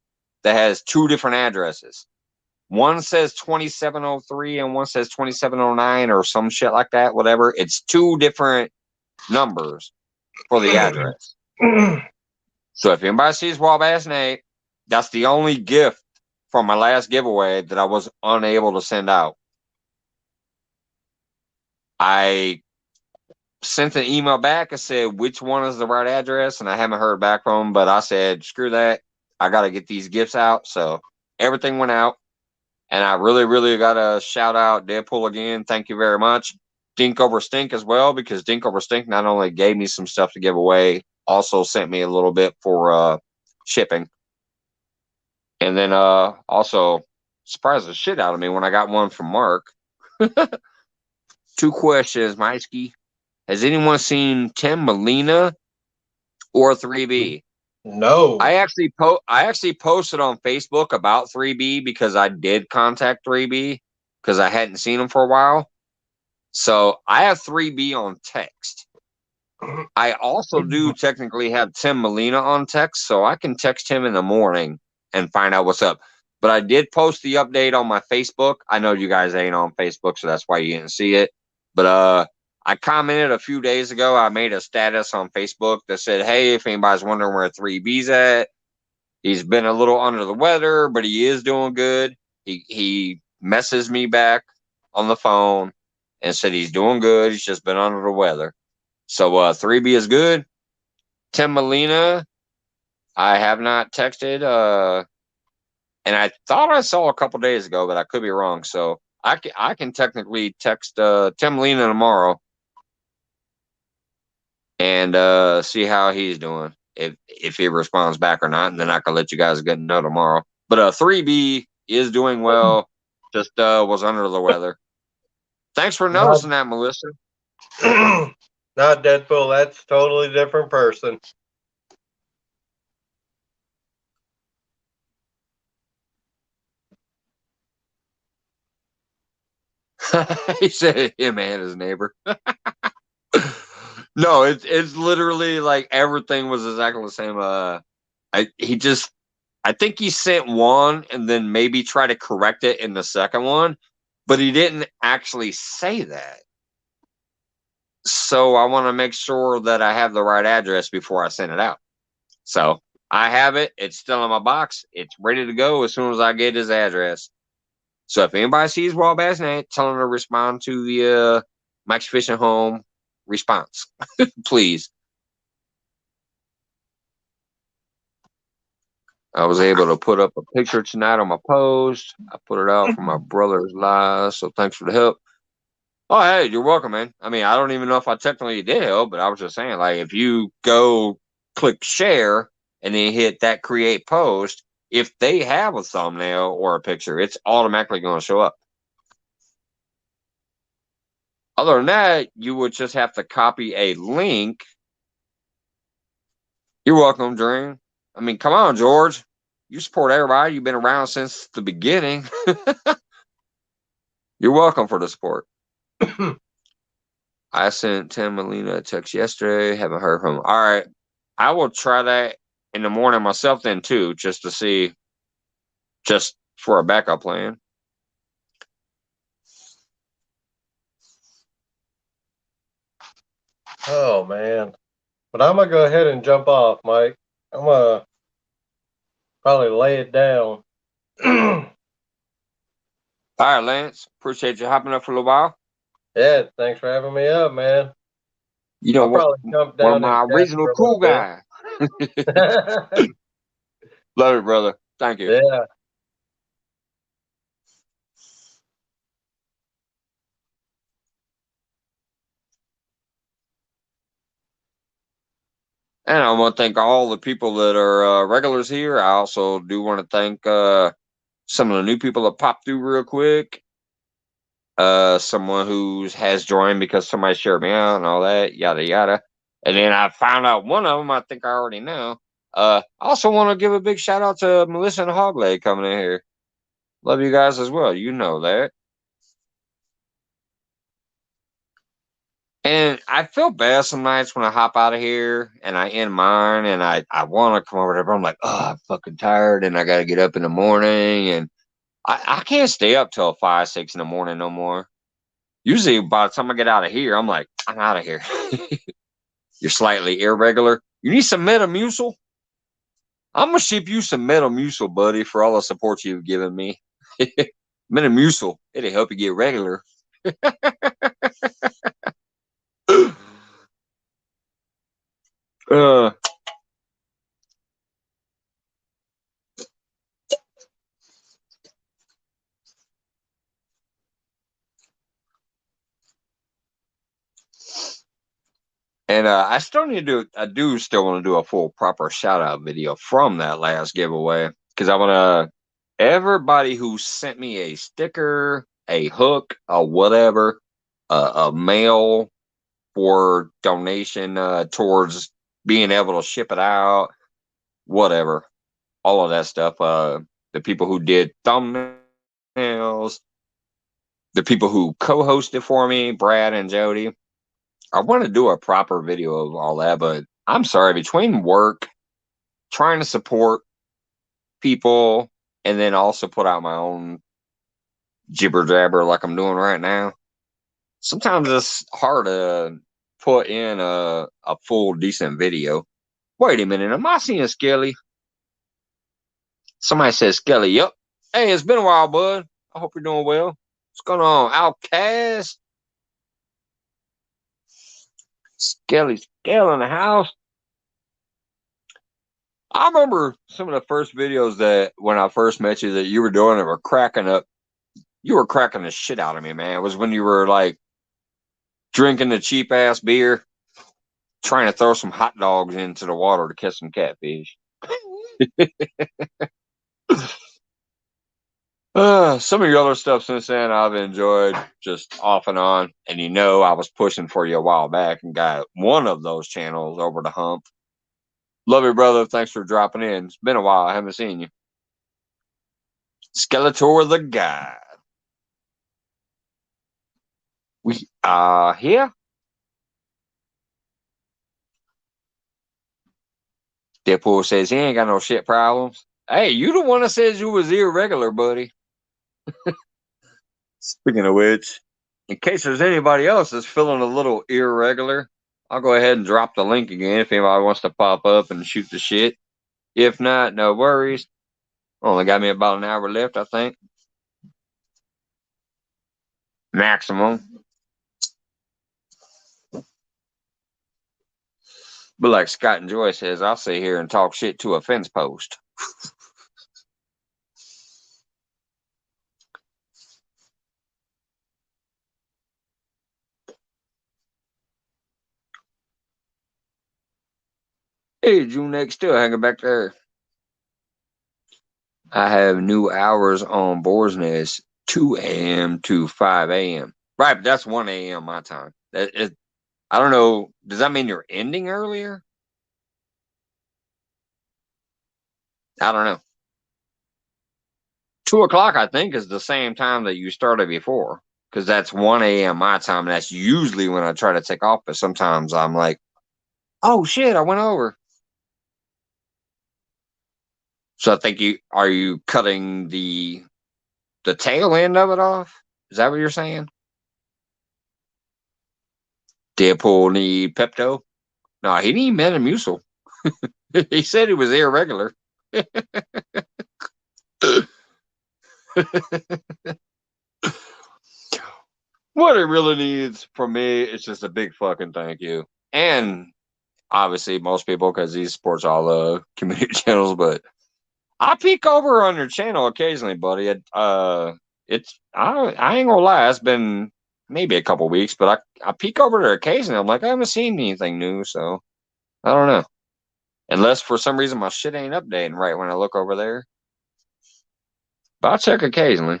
that has 2 different addresses. One says 2703 and one says 2709 or some shit like that, whatever. It's 2 different numbers for the address. So if anybody sees Wabash Nate, that's the only gift from my last giveaway that I was unable to send out. I sent an email back and said which one is the right address, and I haven't heard back from them, but I said, screw that. I got to get these gifts out. So everything went out. And I really, really got to shout out Deadpool again. Thank you very much. Dink Over Stink as well, because Dink Over Stink not only gave me some stuff to give away, also sent me a little bit for shipping. And then also surprised the shit out of me when I got one from Mark. 2 questions, Mikey. Has anyone seen Tim Molina or 3B? No. I actually posted on Facebook about 3B because I did contact 3B because I hadn't seen him for a while. So I have 3B on text. I also do technically have Tim Molina on text, so I can text him in the morning and find out what's up. But I did post the update on my Facebook. I know you guys ain't on Facebook, so that's why you didn't see it. But I commented a few days ago. I made a status on Facebook that said, hey, if anybody's wondering where 3B's at, he's been a little under the weather, but he is doing good. He messes me back on the phone and said he's doing good. He's just been under the weather. So 3B is good. Tim Molina, I have not texted. And I thought I saw a couple days ago, but I could be wrong. So I can technically text Tim Molina tomorrow and see how he's doing, if he responds back or not, and then I can let you guys get to know tomorrow. But 3B is doing well. Just was under the weather. Thanks for noticing that, Melissa. Not Deadpool. That's a totally different person. He said him and his neighbor. No, it's literally like everything was exactly the same. I think he sent one and then maybe try to correct it in the second one, but he didn't actually say that. So I want to make sure that I have the right address before I send it out. So I have it. It's still in my box. It's ready to go as soon as I get his address. So if anybody sees Wabash Nate, tell him to respond to the Mike's Fishing Home response, please. I was able to put up a picture tonight on my post. I put it out for my brother's live, so thanks for the help. Oh, hey, you're welcome, man. I mean, I don't even know if I technically did help, but I was just saying, like, if you go click share and then hit that create post, if they have a thumbnail or a picture, it's automatically going to show up. Other than that, you would just have to copy a link You're welcome, Dream. I mean, come on, George. You support everybody. You've been around since the beginning. You're welcome for the support. I sent Tim Molina a text yesterday. Haven't heard from him. All right. I will try that in the morning myself then too, just to see, just for a backup plan. Oh man. But I'm gonna go ahead and jump off, Mike. I'm gonna probably lay it down. All right, Lance. Appreciate you hopping up for a little while. Yeah, thanks for having me up, man. You know I'll what? probably jump One of down and my chat original for a cool little bit. guys. Love it, brother. Thank you. Yeah. And I want to thank all the people that are regulars here. I also do want to thank some of the new people that popped through real quick. Someone who has joined because somebody shared me out and all that, yada yada. And then I found out one of them. I think I already know. I also want to give a big shout out to Melissa and Hogleg coming in here. Love you guys as well. You know that. And I feel bad some nights when I hop out of here and I end mine and I want to come over there, but I'm like, oh, I'm fucking tired and I got to get up in the morning and I can't stay up till 5, 6 in the morning no more. Usually by the time I get out of here, I'm like, I'm out of here. You're slightly irregular. You need some Metamucil? I'm going to ship you some Metamucil, buddy, for all the support you've given me. Metamucil, it'll help you get regular. uh, And I still need to do. I do still want to do a full proper shout out video from that last giveaway because I want to everybody who sent me a sticker, a hook, a whatever, a mail for donation towards being able to ship it out, whatever, all of that stuff. The people who did thumbnails, the people who co-hosted for me, Brad and Jody. I want to do a proper video of all that, but I'm sorry, between work, trying to support people, and then also put out my own jibber jabber like I'm doing right now, sometimes it's hard to put in a full decent video. Wait a minute, am I seeing Skelly? Somebody says Skelly, yep. Hey, it's been a while, bud. I hope you're doing well. What's going on, Outcast? Skelly in the house. I remember some of the first videos that when I first met you that you were doing that were cracking up. You were cracking the shit out of me, man. It was when you were like drinking the cheap ass beer, trying to throw some hot dogs into the water to catch some catfish. Some of your other stuff since then I've enjoyed just off and on. And you know, I was pushing for you a while back and got one of those channels over the hump. Love you, brother. Thanks for dropping in. It's been a while. I haven't seen you. Skeletor the guy. We here. Deadpool says he ain't got no shit problems. Hey, you the one that says you was irregular, buddy. Speaking of which, in case there's anybody else that's feeling a little irregular, I'll go ahead and drop the link again if anybody wants to pop up and shoot the shit. If not, no worries. Only got me about an hour left, I think. Maximum. But like Scott and Joy says, I'll sit here and talk shit to a fence post. Hey, June next still hanging back there. I have new hours on Boars Nest, 2 a.m. to 5 a.m. Right, but that's 1 a.m. my time. I don't know. Does that mean you're ending earlier? I don't know. 2 o'clock, I think, is the same time that you started before, because that's 1 a.m. my time. And that's usually when I try to take off, but sometimes I'm like, oh shit, I went over. So I think you cutting the tail end of it off? Is that what you're saying? Deadpool need Pepto? No, he need Metamucil. He said he was irregular. What it really needs from me is just a big fucking thank you. And obviously, most people, because these sports all community channels, but I peek over on your channel occasionally, buddy. I ain't gonna lie, it's been maybe a couple weeks, but I peek over there occasionally. I'm like, I haven't seen anything new, so I don't know. Unless for some reason my shit ain't updating right when I look over there. But I check occasionally.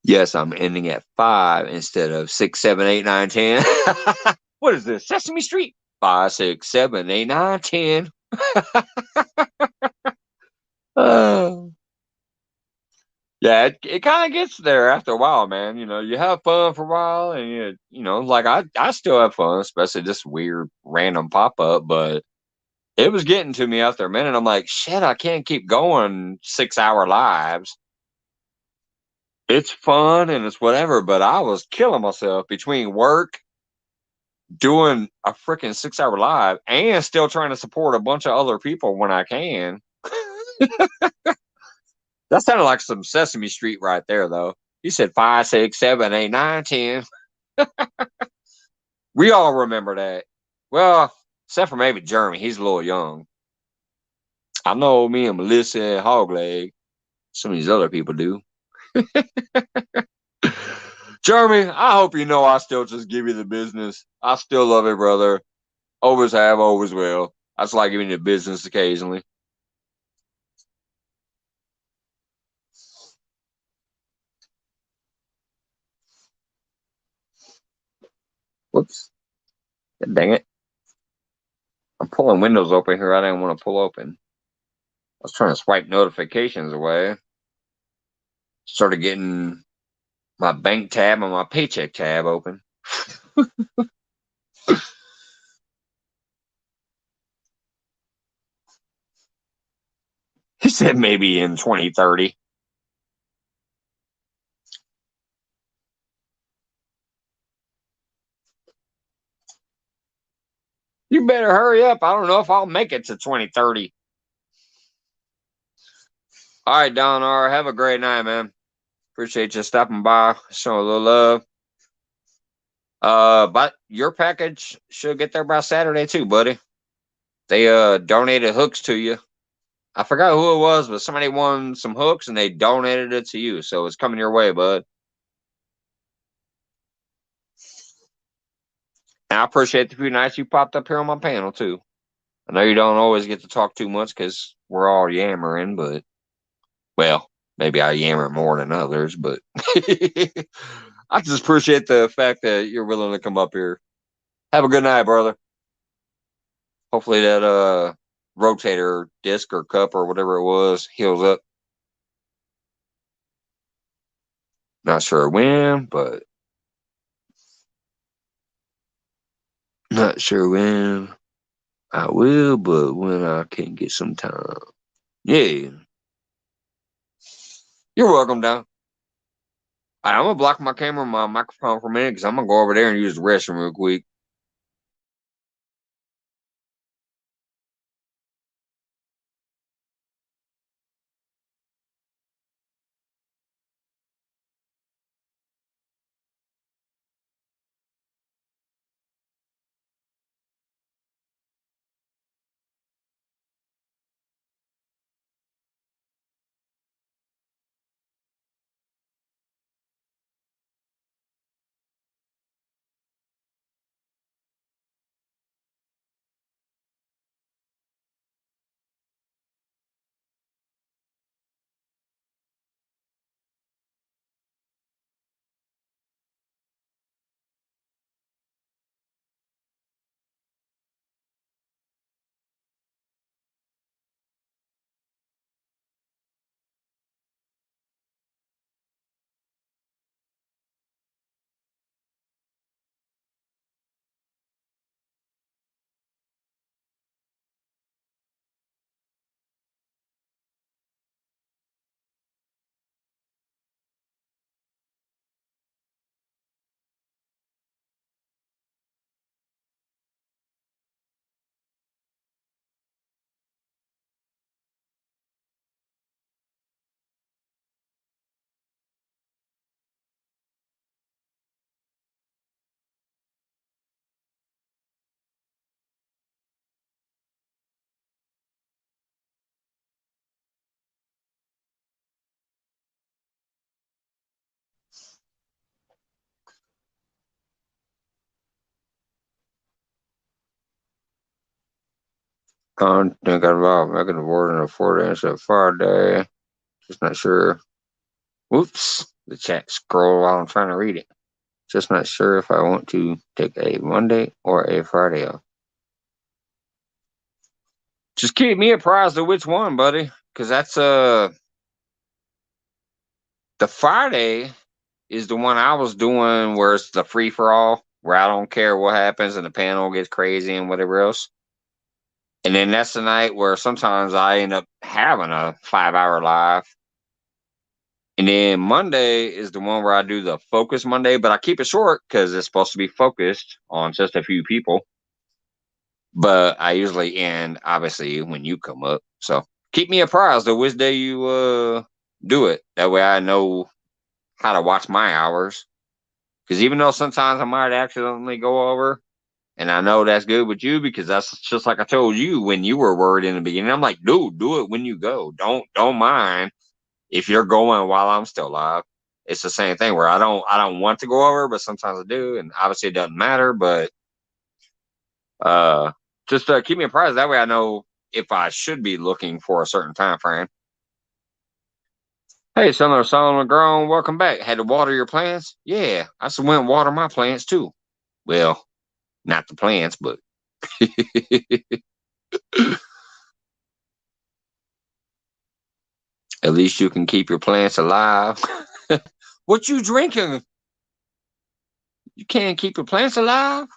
Yes, I'm ending at 5 instead of 6, 7, 8, 9, 10. What is this? Sesame Street? 5, 6, 7, 8, 9, 10. Uh, yeah, it kind of gets there after a while, man. You know, you have fun for a while, and like I still have fun, especially this weird random pop up, but it was getting to me after a minute. I'm like, shit, I can't keep going 6 hour lives. It's fun and it's whatever, but I was killing myself between work, doing a freaking 6 hour live, and still trying to support a bunch of other people when I can. That sounded like some Sesame Street right there, though. He said 5, 6, 7, 8, 9, 10. We all remember that. Well, except for maybe Jeremy. He's a little young. I know me and Melissa and Hogleg. Some of these other people do. Jeremy, I hope you know I still just give you the business. I still love it, brother. Always have, always will. I just like giving you the business occasionally. Whoops. Dang it. I'm pulling windows open here I didn't want to pull open. I was trying to swipe notifications away. Started getting my bank tab and my paycheck tab open. He said maybe in 2030. You better hurry up. I don't know if I'll make it to 2030. All right, Don R. Have a great night, man. Appreciate you stopping by, showing a little love. But your package should get there by Saturday too, buddy. They donated hooks to you. I forgot who it was, but somebody won some hooks and they donated it to you. So it's coming your way, bud. And I appreciate the few nights you popped up here on my panel too. I know you don't always get to talk too much because we're all yammering, but well, maybe I yammer more than others, but I just appreciate the fact that you're willing to come up here. Have a good night, brother. Hopefully that rotator disc or cup or whatever it was heals up. Not sure when, but not sure when I will, but when I can get some time. Yeah. You're welcome, Don. Right, I'm gonna block my camera and my microphone for a minute because I'm gonna go over there and use the restroom real quick. Can't think about making the board in a 4 inch of Friday. Just not sure. Whoops. The chat scroll while I'm trying to read it. Just not sure if I want to take a Monday or a Friday off. Just keep me apprised of which one, buddy. Because that's the Friday is the one I was doing where it's the free for all, where I don't care what happens and the panel gets crazy and whatever else. And then that's the night where sometimes I end up having a 5 hour live. And then Monday is the one where I do the focus Monday, but I keep it short because it's supposed to be focused on just a few people. But I usually end, obviously, when you come up. So keep me apprised of which day you do it. That way I know how to watch my hours. Because even though sometimes I might accidentally go over, and I know that's good with you because that's just like I told you when you were worried in the beginning. I'm like, dude, do it when you go. Don't mind if you're going while I'm still live. It's the same thing where I don't want to go over, but sometimes I do, and obviously it doesn't matter. But uh, just keep me apprised. That way I know if I should be looking for a certain time frame. Hey, son of Solomon Grown, welcome back. Had to water your plants? Yeah, I just went and water my plants too. Well, not the plants, but at least you can keep your plants alive. What you drinking? You can't keep your plants alive?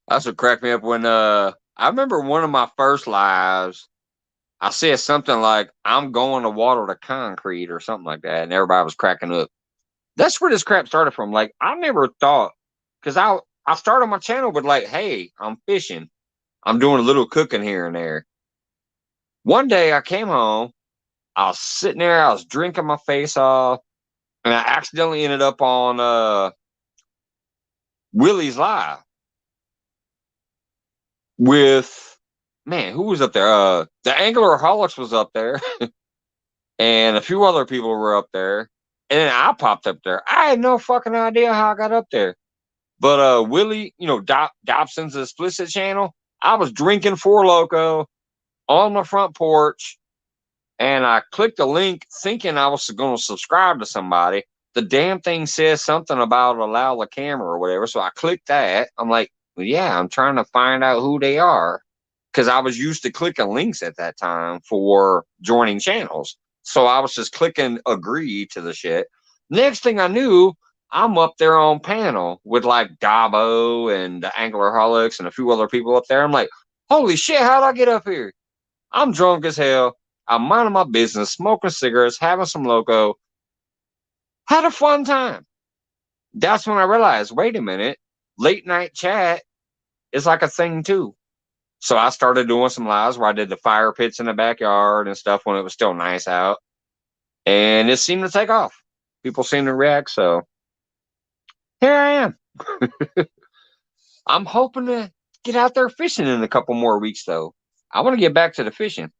That's what cracked me up when I remember one of my first lives. I said something like, I'm going to water the concrete or something like that, and everybody was cracking up. That's where this crap started from. Like, I never thought, because I started my channel with like, hey, I'm fishing. I'm doing a little cooking here and there. One day I came home, I was sitting there, I was drinking my face off, and I accidentally ended up on Willie's Live with, man, who was up there? The Angleraholics was up there, and a few other people were up there. And then I popped up there. I had no fucking idea how I got up there. But Willie, Dobson's Explicit channel, I was drinking Four Loco on my front porch, and I clicked a link thinking I was going to subscribe to somebody. The damn thing says something about allow the camera or whatever. So I clicked that. I'm like, well, yeah, I'm trying to find out who they are because I was used to clicking links at that time for joining channels. So I was just clicking agree to the shit. Next thing I knew, I'm up there on panel with like Dabo and the Anglerholics and a few other people up there. I'm like, holy shit, how'd I get up here? I'm drunk as hell. I'm minding my business, smoking cigarettes, having some loco. Had a fun time. That's when I realized, wait a minute, late night chat is like a thing too. So I started doing some lives where I did the fire pits in the backyard and stuff when it was still nice out. And it seemed to take off. People seemed to react. So here I am. I'm hoping to get out there fishing in a couple more weeks, though. I want to get back to the fishing.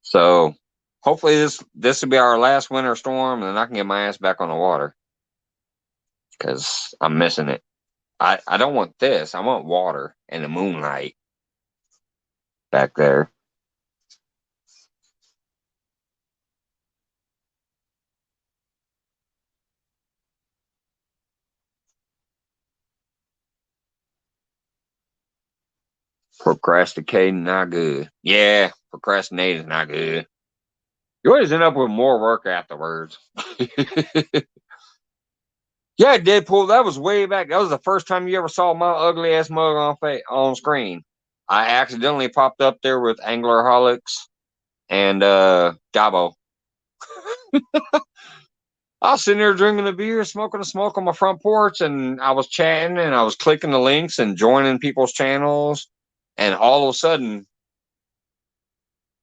So hopefully this will be our last winter storm, and then I can get my ass back on the water because I'm missing it. I don't want this. I want water and the moonlight back there. Procrastinating not good. Yeah, procrastinating not good. You always end up with more work afterwards. Yeah, Deadpool, that was way back. That was the first time you ever saw my ugly ass mug on screen. I accidentally popped up there with Anglerholics and Dabo. I was sitting there drinking a beer, smoking a smoke on my front porch, and I was chatting and I was clicking the links and joining people's channels. And all of a sudden,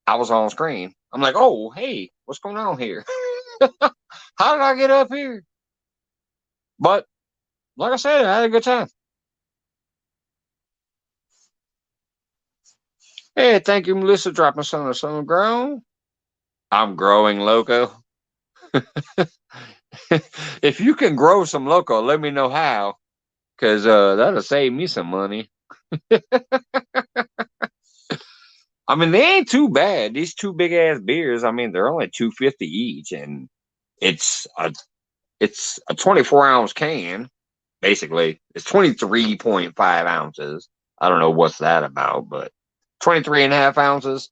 I was on screen. I'm like, oh, hey, what's going on here? How did I get up here? But like I said, I had a good time. Hey, thank you, Melissa, dropping some on the ground. I'm growing loco. If you can grow some loco, let me know how, because that'll save me some money. I mean, they ain't too bad. These two big ass beers, I mean, they're only $2.50 each, and it's a 24-ounce can. Basically, it's 23.5 ounces. I don't know what's that about, but 23 and a half ounces,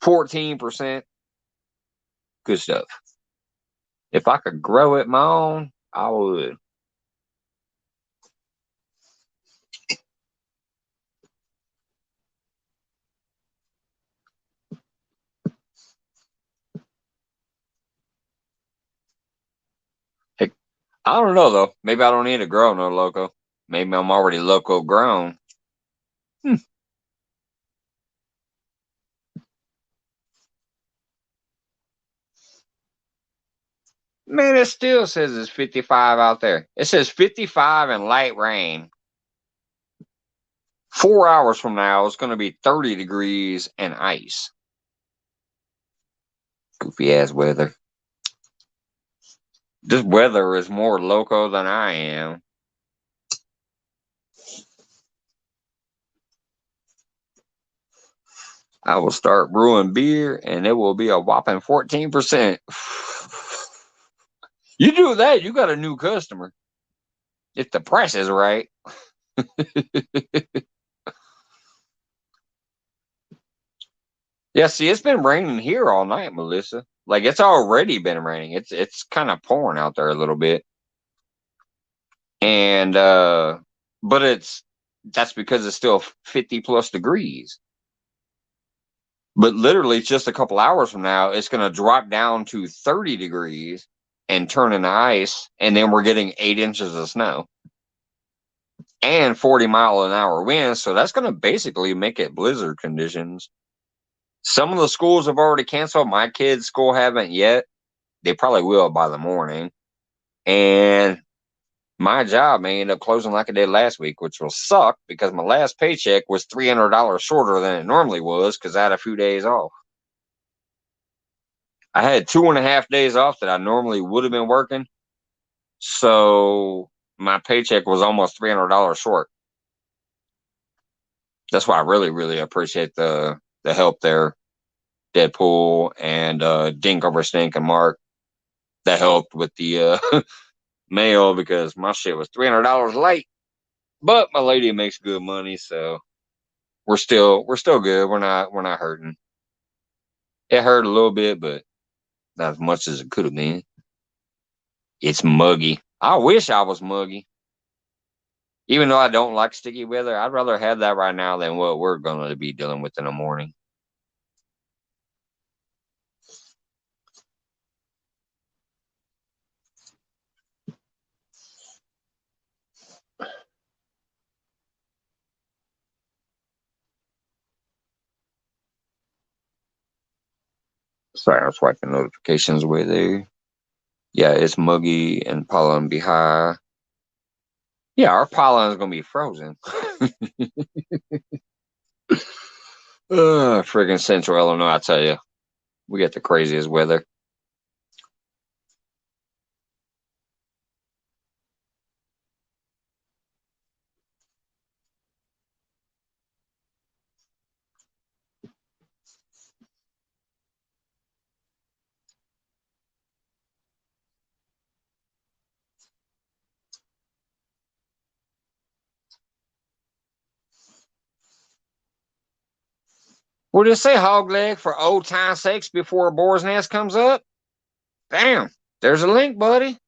14%. Good stuff. If I could grow it my own, I would. Heck, I don't know though. Maybe I don't need to grow no loco. Maybe I'm already loco grown. Hmm. Man, it still says it's 55 out there. It says 55 and light rain. 4 hours from now, it's going to be 30 degrees and ice. Goofy ass weather. This weather is more loco than I am. I will start brewing beer and it will be a whopping 14%. You do that, you got a new customer. If the price is right. Yeah, see, it's been raining here all night, Melissa. Like it's already been raining. It's kind of pouring out there a little bit. And but that's because it's still 50 plus degrees. But literally just a couple hours from now, it's gonna drop down to 30 degrees and turn into ice, and then we're getting 8 inches of snow and 40-mile-an-hour winds. So that's gonna basically make it blizzard conditions. Some of the schools have already canceled. My kids' school haven't yet. They probably will by the morning. And my job may end up closing like it did last week, which will suck because my last paycheck was $300 shorter than it normally was because I had a few days off. I had 2.5 days off that I normally would have been working. So my paycheck was almost $300 short. That's why I really, really appreciate the help there. Deadpool and Dink over Stink and Mark that helped with the mail because my shit was $300 late. But my lady makes good money, so we're still good. We're not hurting. It hurt a little bit, but not as much as it could have been. It's muggy. I wish I was muggy. Even though I don't like sticky weather, I'd rather have that right now than what we're going to be dealing with in the morning. Sorry, I was swiping notifications away there. Yeah, it's muggy and pollen be high. Yeah, our pollen is going to be frozen. Friggin' Central Illinois, I tell you. We get the craziest weather. We'll just say hog leg for old time's sakes before a boar's nest comes up. Bam. There's a link, buddy.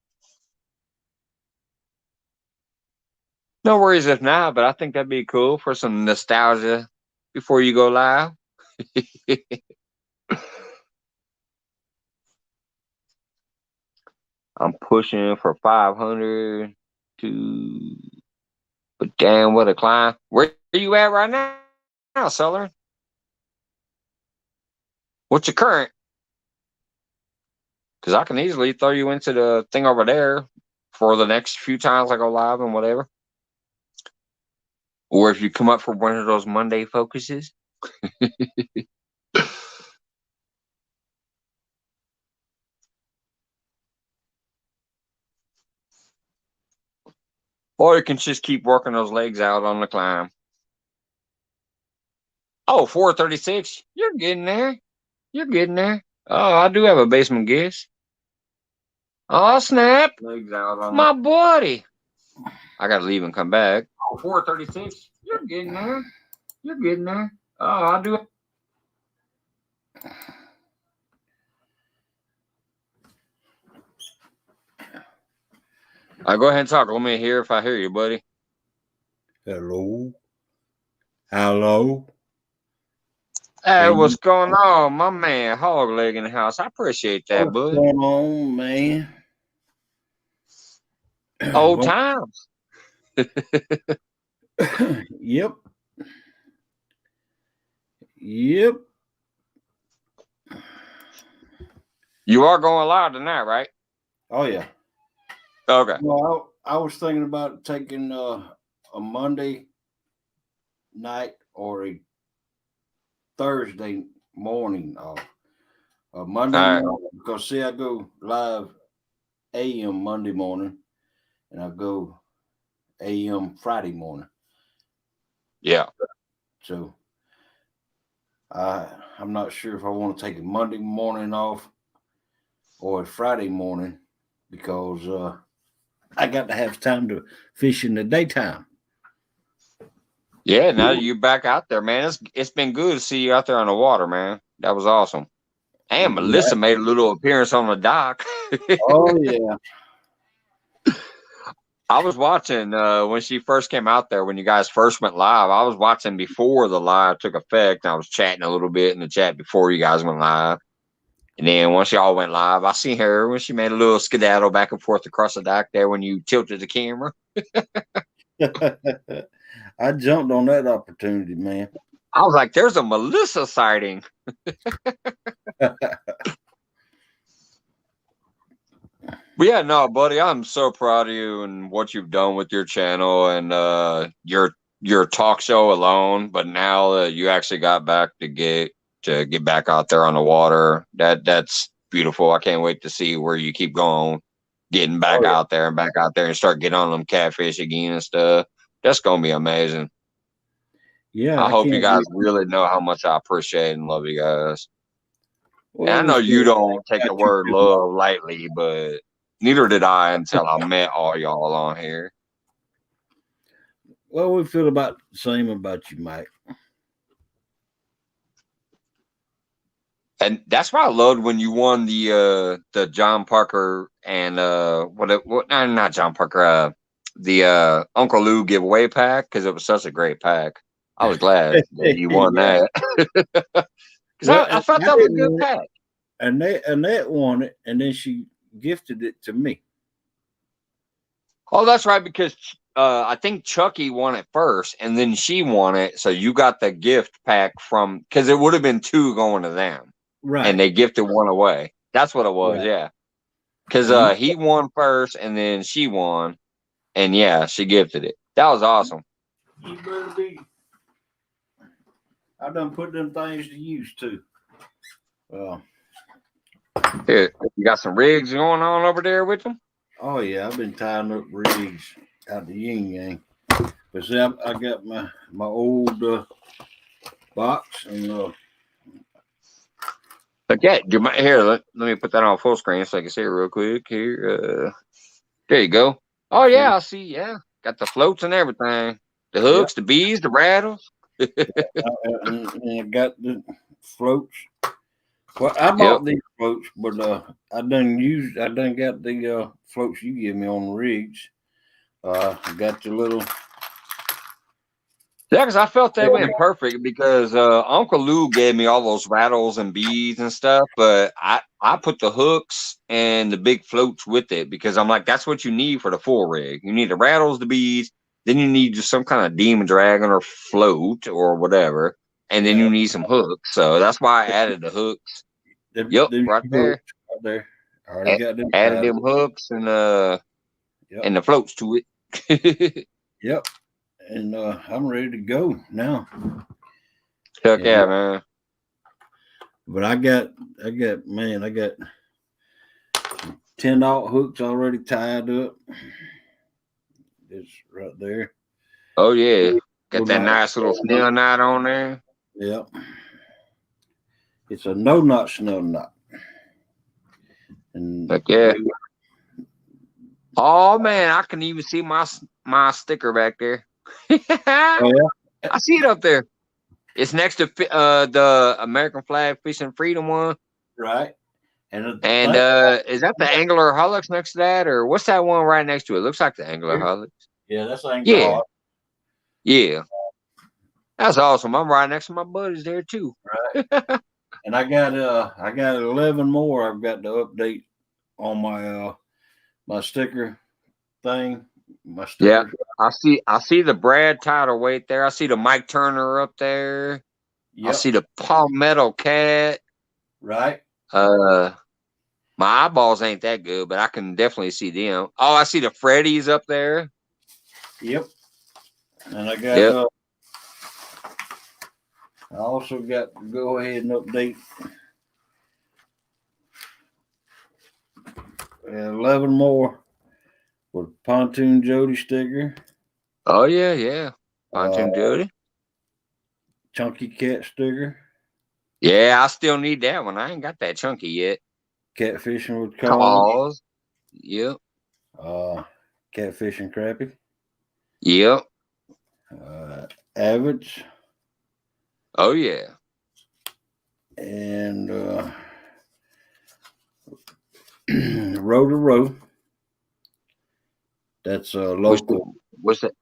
No worries if not, but I think that'd be cool for some nostalgia before you go live. I'm pushing for 500 to, but damn, what a climb. Where are you at right now, Southern? What's your current? Because I can easily throw you into the thing over there for the next few times I go live and whatever. Or if you come up for one of those Monday focuses. Or you can just keep working those legs out on the climb. Oh, 436. You're getting there. You're getting there. Oh, I do have a basement guess. Oh, snap. Legs out on my buddy. I got to leave and come back. Oh, 436. You're getting there. You're getting there. Oh, I do. Go ahead and talk. Let me hear if I hear you, buddy. Hello. Hello. Hey, what's going on, my man? Hog leg in the house. I appreciate that, bud. What's going on, man? Old times. Yep. Yep. You are going live tonight, right? Oh yeah. Okay. Well, I was thinking about taking a Monday night or a Thursday morning off. Monday morning, because see, I go live AM Monday morning, and I go AM Friday morning. Yeah. So I'm not sure if I want to take a Monday morning off or a Friday morning, because I got to have time to fish in the daytime. Yeah, now you back out there, man. It's been good to see you out there on the water, man. That was awesome. And Melissa made a little appearance on the dock. Oh yeah. I was watching when she first came out there, when you guys first went live. I was watching before the live took effect, and I was chatting a little bit in the chat before you guys went live. And then once y'all went live, I seen her when she made a little skedaddle back and forth across the dock there when you tilted the camera. I jumped on that opportunity, man. I was like, there's a Melissa sighting. But yeah, no, buddy, I'm so proud of you and what you've done with your channel and your talk show alone. But now you actually got back to get back out there on the water. That's beautiful. I can't wait to see where you keep going, getting back out there and start getting on them catfish again and stuff. That's gonna be amazing. Yeah, I hope you guys really know how much I appreciate and love you guys. Well, and I know you don't take the word love lightly, but neither did I until I met all y'all on here. Well, we feel about the same about you, Mike. And that's why I loved when you won the John Parker and not John Parker, the Uncle Lou giveaway pack, because it was such a great pack. I was glad that you won that. Because I felt that was a good pack. And Annette won it, and then she gifted it to me. Oh, that's right, because I think Chucky won it first, and then she won it. So you got the gift pack from, because it would have been two going to them. Right. And they gifted one away. That's what it was, right. Yeah. Because he won first, and then she won. And yeah, she gifted it. That was awesome. You better be. I done put them things to use too. Here, you got some rigs going on over there with them? Oh yeah, I've been tying up rigs out the yin yang. But see, I got my old box and okay, here, let me put that on full screen so I can see it real quick here. There you go. Oh yeah, I see. Yeah, got the floats and everything. The hooks, the bees, the rattles. and I got the floats. Well, I bought these floats, but I done got the floats you give me on the rigs. I got the little. Yeah, because I felt they went perfect because Uncle Lou gave me all those rattles and beads and stuff, but I put the hooks and the big floats with it because I'm like, that's what you need for the full rig. You need the rattles, the beads, then you need just some kind of demon dragon or float or whatever, and then you need some hooks. So that's why I added the hooks. Right there. Right there. I already got them. Added them hooks and the floats to it. Yep. And I'm ready to go now. Heck yeah, man. But I got 10-aught hooks already tied up. It's right there. Oh yeah, got Well, that not- nice little snail knot on there. Yeah. It's a no knot snell knot. And Heck yeah. Oh man, I can even see my sticker back there. oh yeah. I see it up there. It's next to the American flag fishing freedom one. Right. And And is that the angler Hullocks next to that, or what's that one right next to it? Looks like the angler Hullocks. yeah, that's angler Yeah, hawk. yeah. That's awesome. I'm right next to my buddies there too. Right. And I got 11 more I've got to update on my my sticker thing. My sticker. Yeah, I see the Brad Title weight there. I see the Mike Turner up there. Yep. I see the Palmetto Cat. Right. My eyeballs ain't that good, but I can definitely see them. Oh, I see the Freddies up there. Yep. And I got I also got to go ahead and update 11 more with Pontoon Jody sticker. Oh yeah. Pontoon Jody. Chunky Cat sticker. Yeah, I still need that one. I ain't got that chunky yet. Catfishing with Calls. Yep. Catfish and crappie. Yep. Average. Oh yeah. And row to row. That's a local. What's that?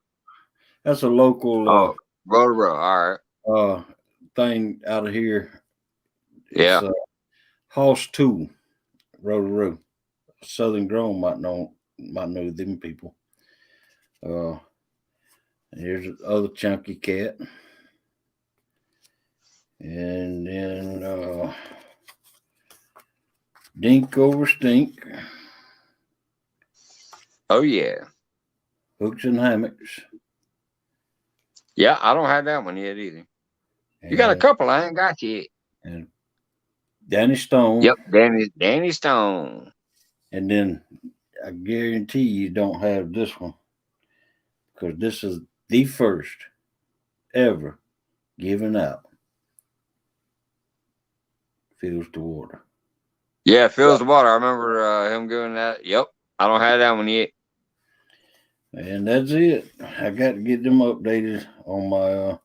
That's a local. Row to row. All right. Thing out of here. Yeah. It's, Hoss 2. Row to row. Southern Grown might know them people. Here's the other chunky cat. And then Dink over Stink. Oh yeah. Hooks and hammocks. Yeah, I don't have that one yet either. You got a couple I ain't got yet. And Danny Stone. Yep, Danny Stone. And then I guarantee you don't have this one, because this is the first ever given out. Fills the water. Yeah, fills the water. I remember him doing that. Yep, I don't have that one yet. And that's it. I got to get them updated on my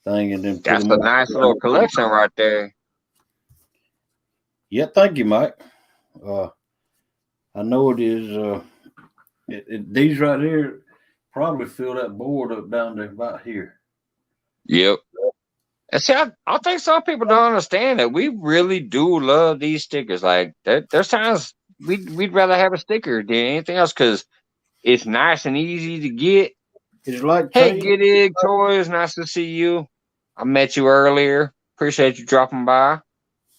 thing, and then that's a nice little collection right there. Yeah, thank you, Mike. I know it is. These right here probably fill that board up down there about here. Yep. And see, I think some people don't understand that we really do love these stickers. Like, there's times we'd rather have a sticker than anything else because it's nice and easy to get. It's like, hey, Get Egg Toys, nice to see you. I met you earlier. Appreciate you dropping by.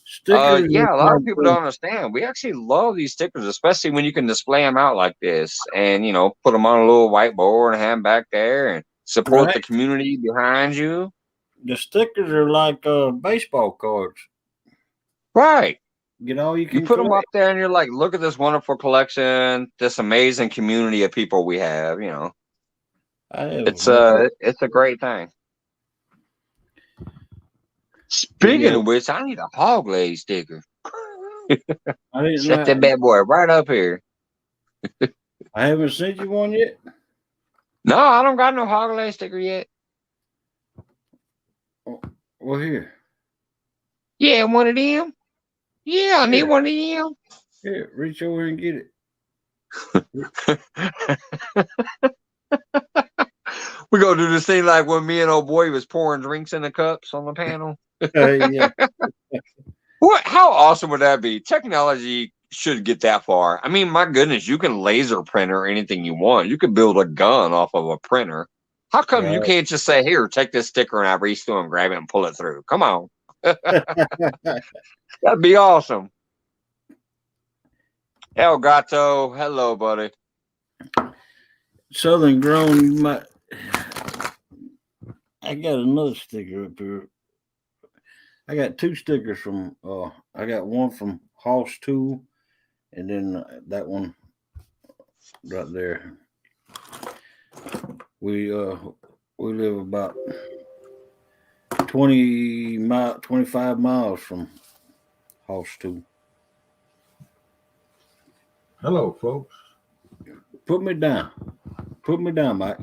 Stickers. Yeah, a lot of people don't understand. We actually love these stickers, especially when you can display them out like this and, put them on a little whiteboard and have them back there and support the community behind you. The stickers are like baseball cards. Right. You can put them up there and you're like, look at this wonderful collection, this amazing community of people we have, It's a great thing. Speaking of which, I need a hog leg sticker. Set that bad boy right up here. I haven't sent you one yet. No, I don't got no hog leg sticker yet. Well, here. Yeah, one of them. Yeah, I need one of them. Here, reach over and get it. We're going to do this thing like when me and old boy was pouring drinks in the cups on the panel. Yeah. How awesome would that be? Technology should get that far. I mean, my goodness, you can laser print anything you want. You can build a gun off of a printer. How come you can't just say, here, take this sticker, and I reach through and grab it and pull it through? Come on. That'd be awesome. El Gato, hello, buddy. Southern Grown, I got another sticker up here. I got two stickers from, I got one from Hoss 2, and then that one right there. We live about 25 miles from House 2. Hello, folks. Put me down. Put me down, Mike.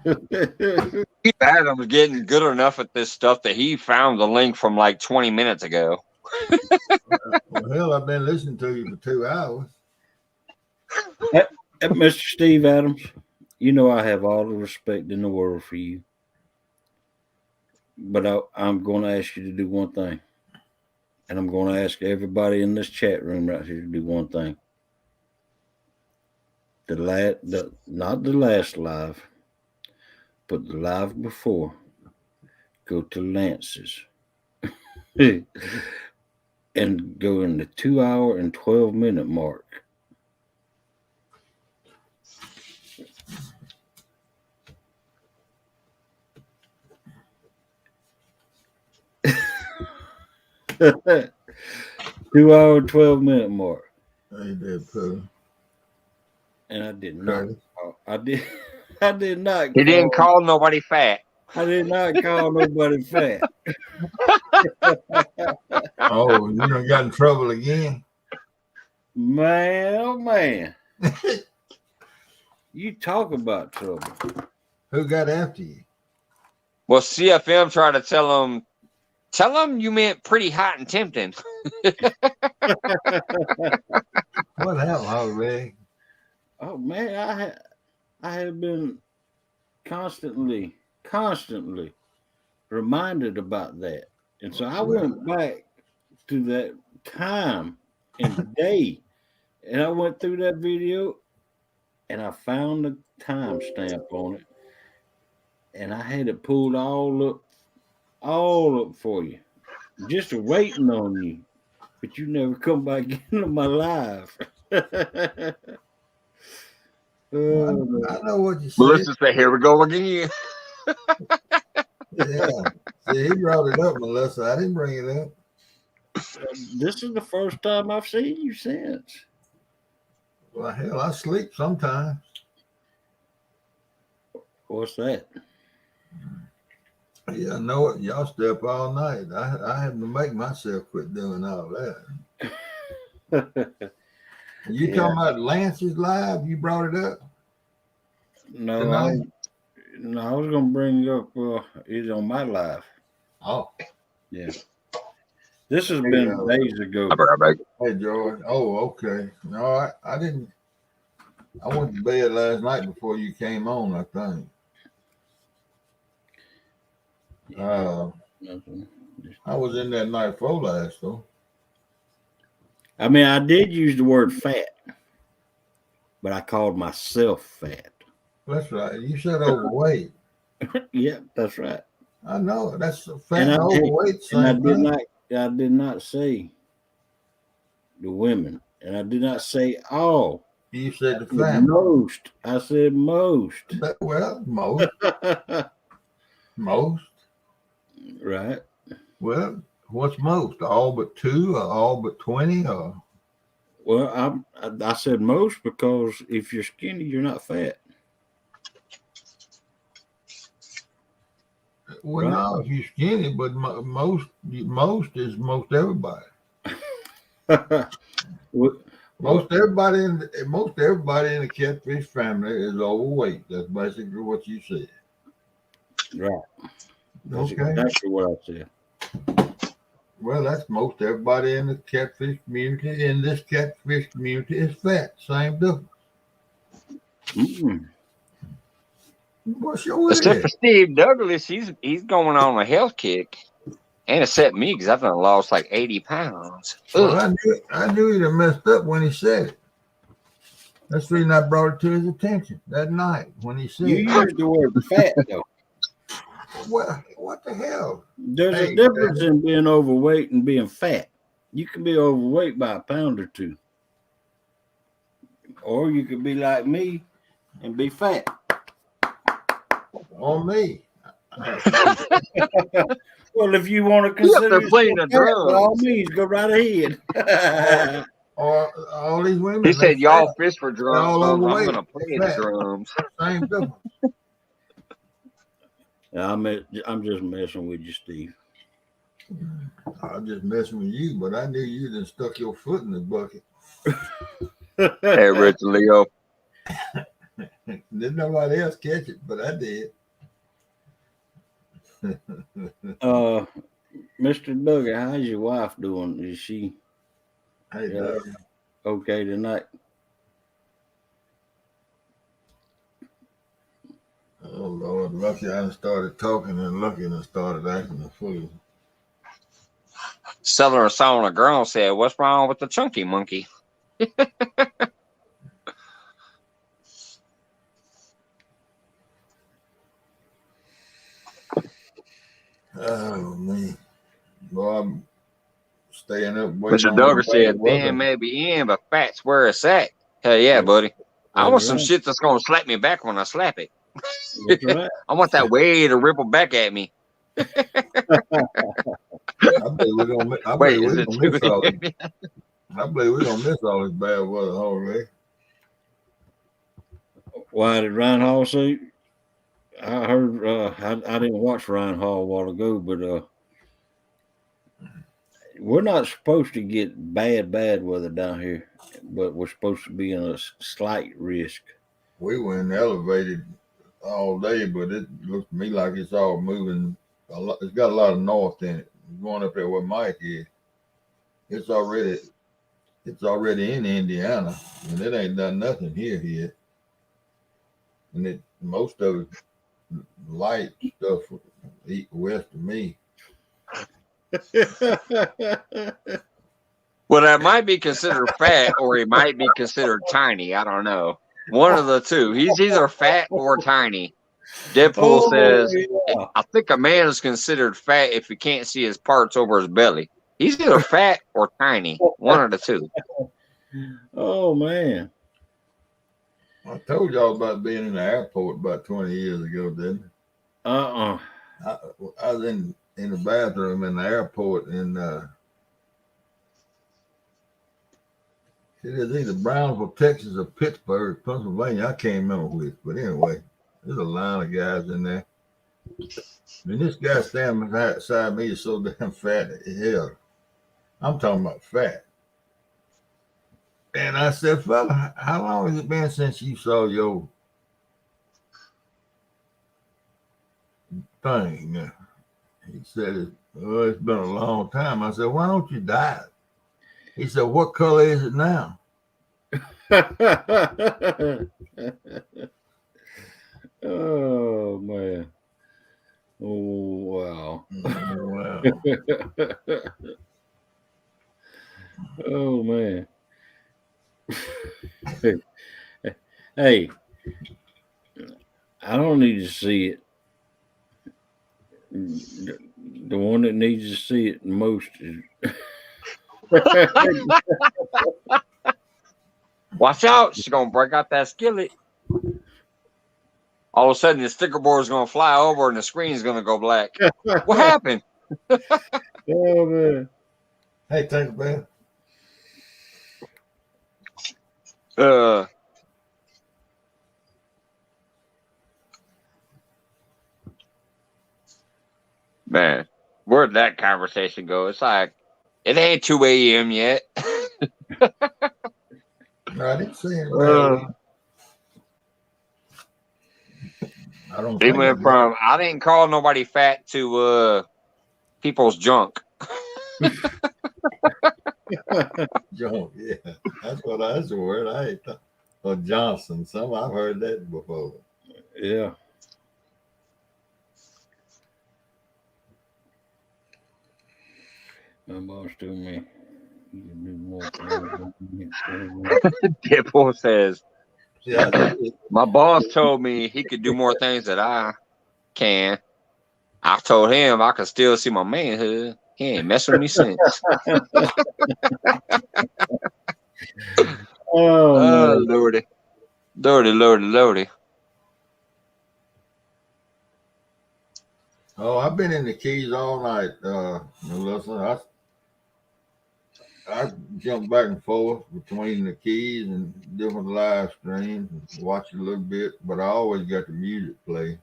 Steve Adams getting good enough at this stuff that he found the link from like 20 minutes ago. Well, hell, I've been listening to you for 2 hours. Mr. Steve Adams, you know I have all the respect in the world for you. But I'm going to ask you to do one thing. And I'm going to ask everybody in this chat room right here to do one thing. Not the last live, but the live before. Go to Lance's. And go in the 2 hour and 12-minute mark. Two hour, 12-minute mark. Ain't that poo? And I did not. I did not. He didn't call nobody fat. I did not call nobody fat. Oh, you done got in trouble again? Man, oh man. You talk about trouble. Who got after you? Well, CFM tried to tell him you meant pretty hot and tempting. What happened, old Rick? Oh man, I have been constantly reminded about that. And so I went back to that time and day, and I went through that video and I found the timestamp on it, and I had it pulled all up for you, just waiting on you. But you never come back into my life. I know what you said. Melissa said, "Here we go again." Yeah. See, he brought it up, Melissa. I didn't bring it up. This is the first time I've seen you since. Well, hell, I sleep sometimes. What's that? Yeah, I know it. Y'all stay up all night. I had to make myself quit doing all that. You talking about Lance's live? You brought it up? No, I was gonna bring up it's on my live. Oh. Yeah. This has been days ago. Hey, George. Oh, okay. No, I didn't. I went to bed last night before you came on, I think. I was in that night before last, though. I mean, I did use the word fat, but I called myself fat. That's right. You said overweight. Yeah, that's right. I know. That's fat and overweight. I did not say the women, and I did not say all. You said the fat. Most. I said most. Well, most. Most. Right. Well, what's most? All but 2 or all but 20 or? Well, I said most because if you're skinny, you're not fat. Well, right. No, if you're skinny, but most is most everybody. Most everybody in the catfish family is overweight. That's basically what you said. Right. That's okay. Exactly what I said. Well, that's most everybody in the catfish community. In this catfish community is fat. Same difference. What's your Except for Steve Douglas, he's going on a health kick. And except me, because I've lost like 80 pounds. Well, I knew he'd have messed up when he said it. That's the reason I brought it to his attention that night when he said you used the word fat, though. Well, what the hell? There's a difference in being overweight and being fat. You can be overweight by a pound or 2. Or you could be like me and be fat. On me. Well, if you want to consider playing a drum, by all means, go right ahead. All these women. He they said, fat. "Y'all fish for They're all drums. I'm overweight. gonna play the Fat. drums." Same difference. I'm just messing with you, Steve. I was just messing with you, but I knew you done stuck your foot in the bucket. Hey, Rich Leo. Didn't nobody else catch it, but I did. Mr. Duggan, how's your wife doing? Is she Hey, Doug. okay tonight? Oh, Lord. Lucky I done started talking and Lucky done started acting a fool. Seller of Song and Girl said, "What's wrong with the chunky monkey?" Oh, man. Boy, I'm staying up waiting Mr. on the Duggar bad said, weather. "Ben may be in, but fat's where it's at." Hell yeah, buddy. I want some shit that's gonna slap me back when I slap it. That's right. I want that wave to ripple back at me. I believe we're gonna miss all Wait, this. is it too? I believe we're gonna miss all this bad weather already. Why did Ryan Hall say? I heard. I didn't watch Ryan Hall a while ago, but we're not supposed to get bad weather down here, but we're supposed to be in a slight risk. We went elevated all day, but it looks to me like it's all moving. It's got a lot of north in it. Going up there where Mike is, it's already in Indiana, and it ain't done nothing here yet. And most of it light stuff west of me. Well, that might be considered fat, or he might be considered tiny. I don't know. One of the two. He's either fat or tiny. Deadpool says, yeah. "I think a man is considered fat if you can't see his parts over his belly. He's either fat or tiny. One of the two." Oh man. I told y'all about being in the airport about 20 years ago, didn't I? I was in the bathroom in the airport, and it is either Brownsville, Texas, or Pittsburgh, Pennsylvania. I can't remember which, but anyway, there's a line of guys in there. And this guy standing beside me is so damn fat. Hell, I'm talking about fat. And I said, "Fella, how long has it been since you saw your thing?" He said, "It's been a long time." I said, "Why don't you dye it?" He said, "What color is it now?" Oh man. Oh wow. Wow. Oh man. Hey, I don't need to see it. The one that needs to see it most is Watch out. She's going to break out that skillet. All of a sudden, the sticker board is going to fly over and the screen is going to go black. What happened? Oh man. Hey, take a bath. Man, where'd that conversation go? It's like, it ain't 2 a.m. yet. I didn't say it. I don't He think went from, I didn't call nobody fat to people's junk. Junk, yeah. That's the word I hate. Or Johnson. I've heard that before. Yeah. My boss told me you can do more. Deadpool says, Yeah. my boss told me he could do more things than I can. I told him I could still see my manhood. He ain't messing with me since. Oh, man. Lordy. Lordy. Oh, I've been in the Keys all night, Melissa. I jump back and forth between the keys and different live streams and watch it a little bit, but I always got the music play.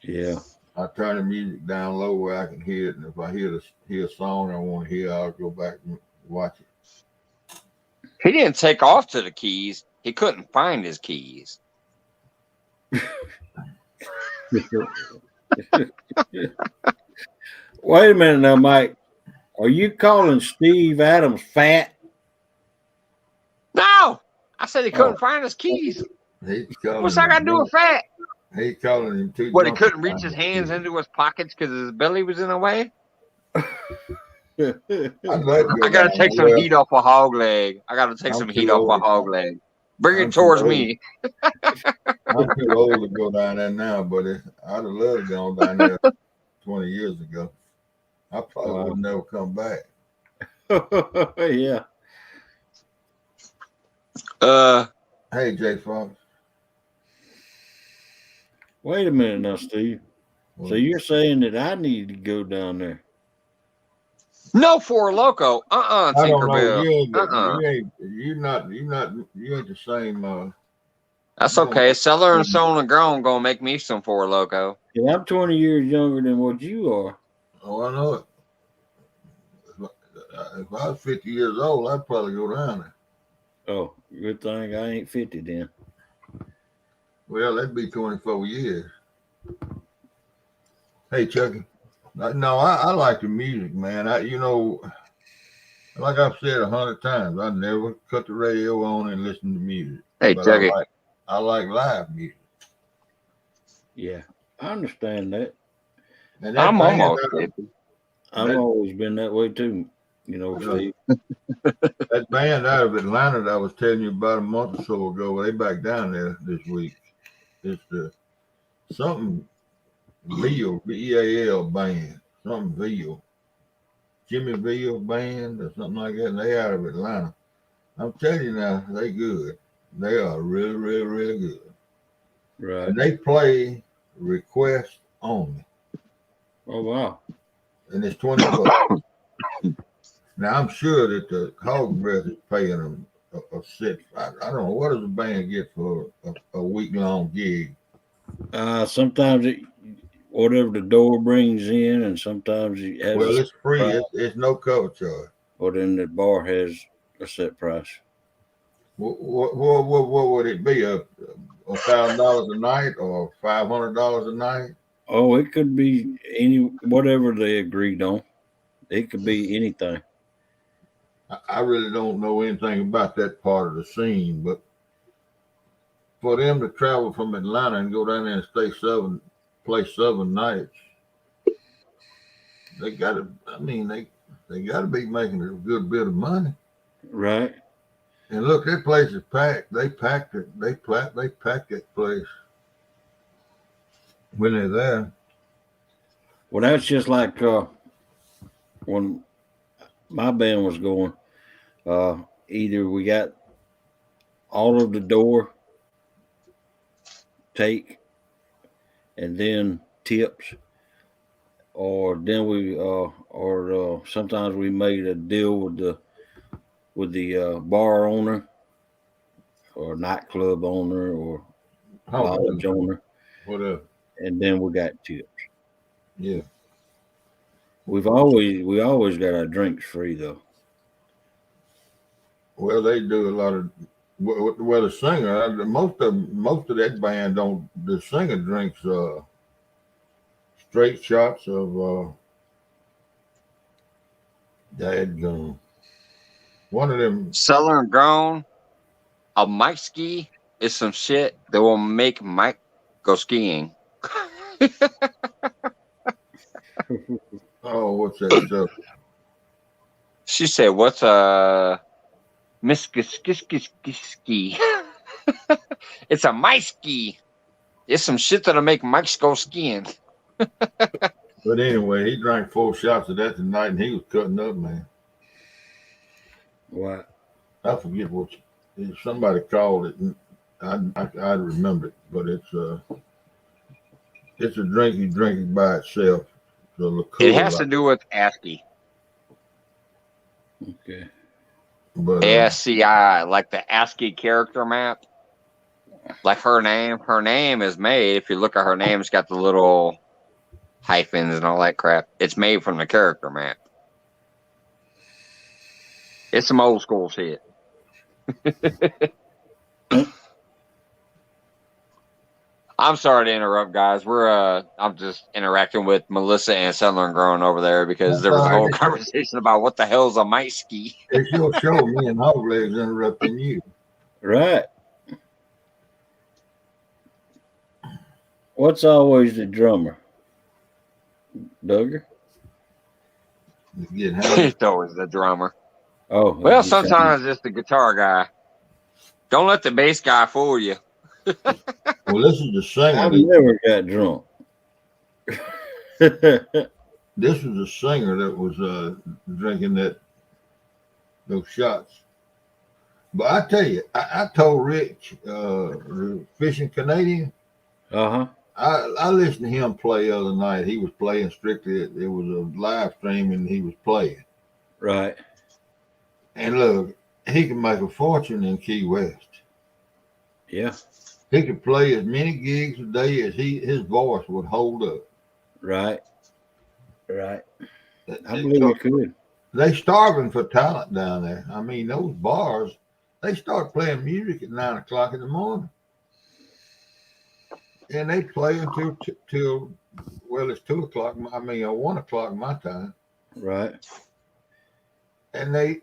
Yeah. I turn the music down low where I can hear it, and if I hear a song I want to hear, I'll go back and watch it. He didn't take off to the keys. He couldn't find his keys. Wait a minute now, Mike. Are you calling Steve Adams fat? No, I said he couldn't find his keys. What's that got to do with fat? He calling him too. What, he couldn't reach his hands into his pockets because his belly was in the way? I gotta take some heat off a hog leg. I gotta take some heat off a hog leg. Bring it towards me. I'm too old to go down there now, but I'd have loved to go down there 20 years ago. I probably would never come back. Yeah. Hey, J Fox. Wait a minute now, Steve. So you're saying that I need to go down there? No Four Loco. Tinkerbell. You ain't the same. That's okay. Seller and Soul and Grown gonna make me some Four Loco. Yeah, I'm 20 years younger than what you are. Oh, I know it. If I was 50 years old, I'd probably go down there. Oh, good thing I ain't 50 then. Well, that'd be 24 years. Hey, Chucky. No, I like the music, man. Like I've said 100 times, I never cut the radio on and listen to music. Hey, but Chucky. I like live music. Yeah, I understand that. And I'm almost 50. I've always been that way too. Steve. That band out of Atlanta that I was telling you about a month or so ago, they back down there this week. It's the something Veal, VEAL band, something Veal, Jimmy Veal band or something like that. And they out of Atlanta. I'm telling you now, they good. They are really, really, really good. Right. And they play request only. Oh wow. And it's $20. Now I'm sure that the Hog Breath is paying them a set. I don't know, what does a band get for a week-long gig? Sometimes whatever the door brings in, and sometimes it has. Well, it's free. It's no cover charge. Or then the bar has a set price. What would it be? $1,000 a night or $500 a night? Oh, it could be whatever they agreed on. It could be anything. I really don't know anything about that part of the scene, but for them to travel from Atlanta and go down there and play 7 nights, they gotta be making a good bit of money. Right. And look, that place is packed. They packed it. They packed that place when they're there. Well, that's just like when my band was going. Either we got all of the door take and then tips, or then sometimes we made a deal with the bar owner or nightclub owner or lodge owner, whatever, and then we got tips. Yeah, we always got our drinks free though. Well, they do a lot of. Well, the singer, most of that band don't. The singer drinks straight shots of dadgum. One of them. Seller and Grown. A Mike ski is some shit that will make Mike go skiing. Oh, what's that stuff? She said, "What's Miskiski?" It's a Mike ski. It's some shit that'll make Mike go skiing. But anyway, he drank 4 shots of that tonight, and he was cutting up, man. What? I forget what somebody called it. And I remember it, but it's a drink you drink it by itself. It has to do with ASCII. Okay. But ASCII, like the ASCII character map. Like her name is made. If you look at her name, it's got the little hyphens and all that crap. It's made from the character map. It's some old school shit. I'm sorry to interrupt, guys. I'm just interacting with Melissa and Southern Grown over there because there was a whole conversation about what the hell's a might ski. it's your show. Me and Hog Legs interrupting you. Right. What's always the drummer? Duggar? It's getting high. It's always the drummer. Oh, Well, sometimes it's the guitar guy. Don't let the bass guy fool you. Well, this is the singer. I've never got drunk. This was a singer that was drinking those shots. But I tell you, I told Rich, Fishing Canadian, Uh-huh. I listened to him play the other night. He was playing strictly. It was a live stream, and he was playing. Right. And look, he can make a fortune in Key West. Yeah. He could play as many gigs a day as his voice would hold up. Right. Right. I believe you could. They starving for talent down there. I mean, those bars, they start playing music at 9 o'clock in the morning. And they play until well, it's 2 o'clock. 1 o'clock my time. Right. And they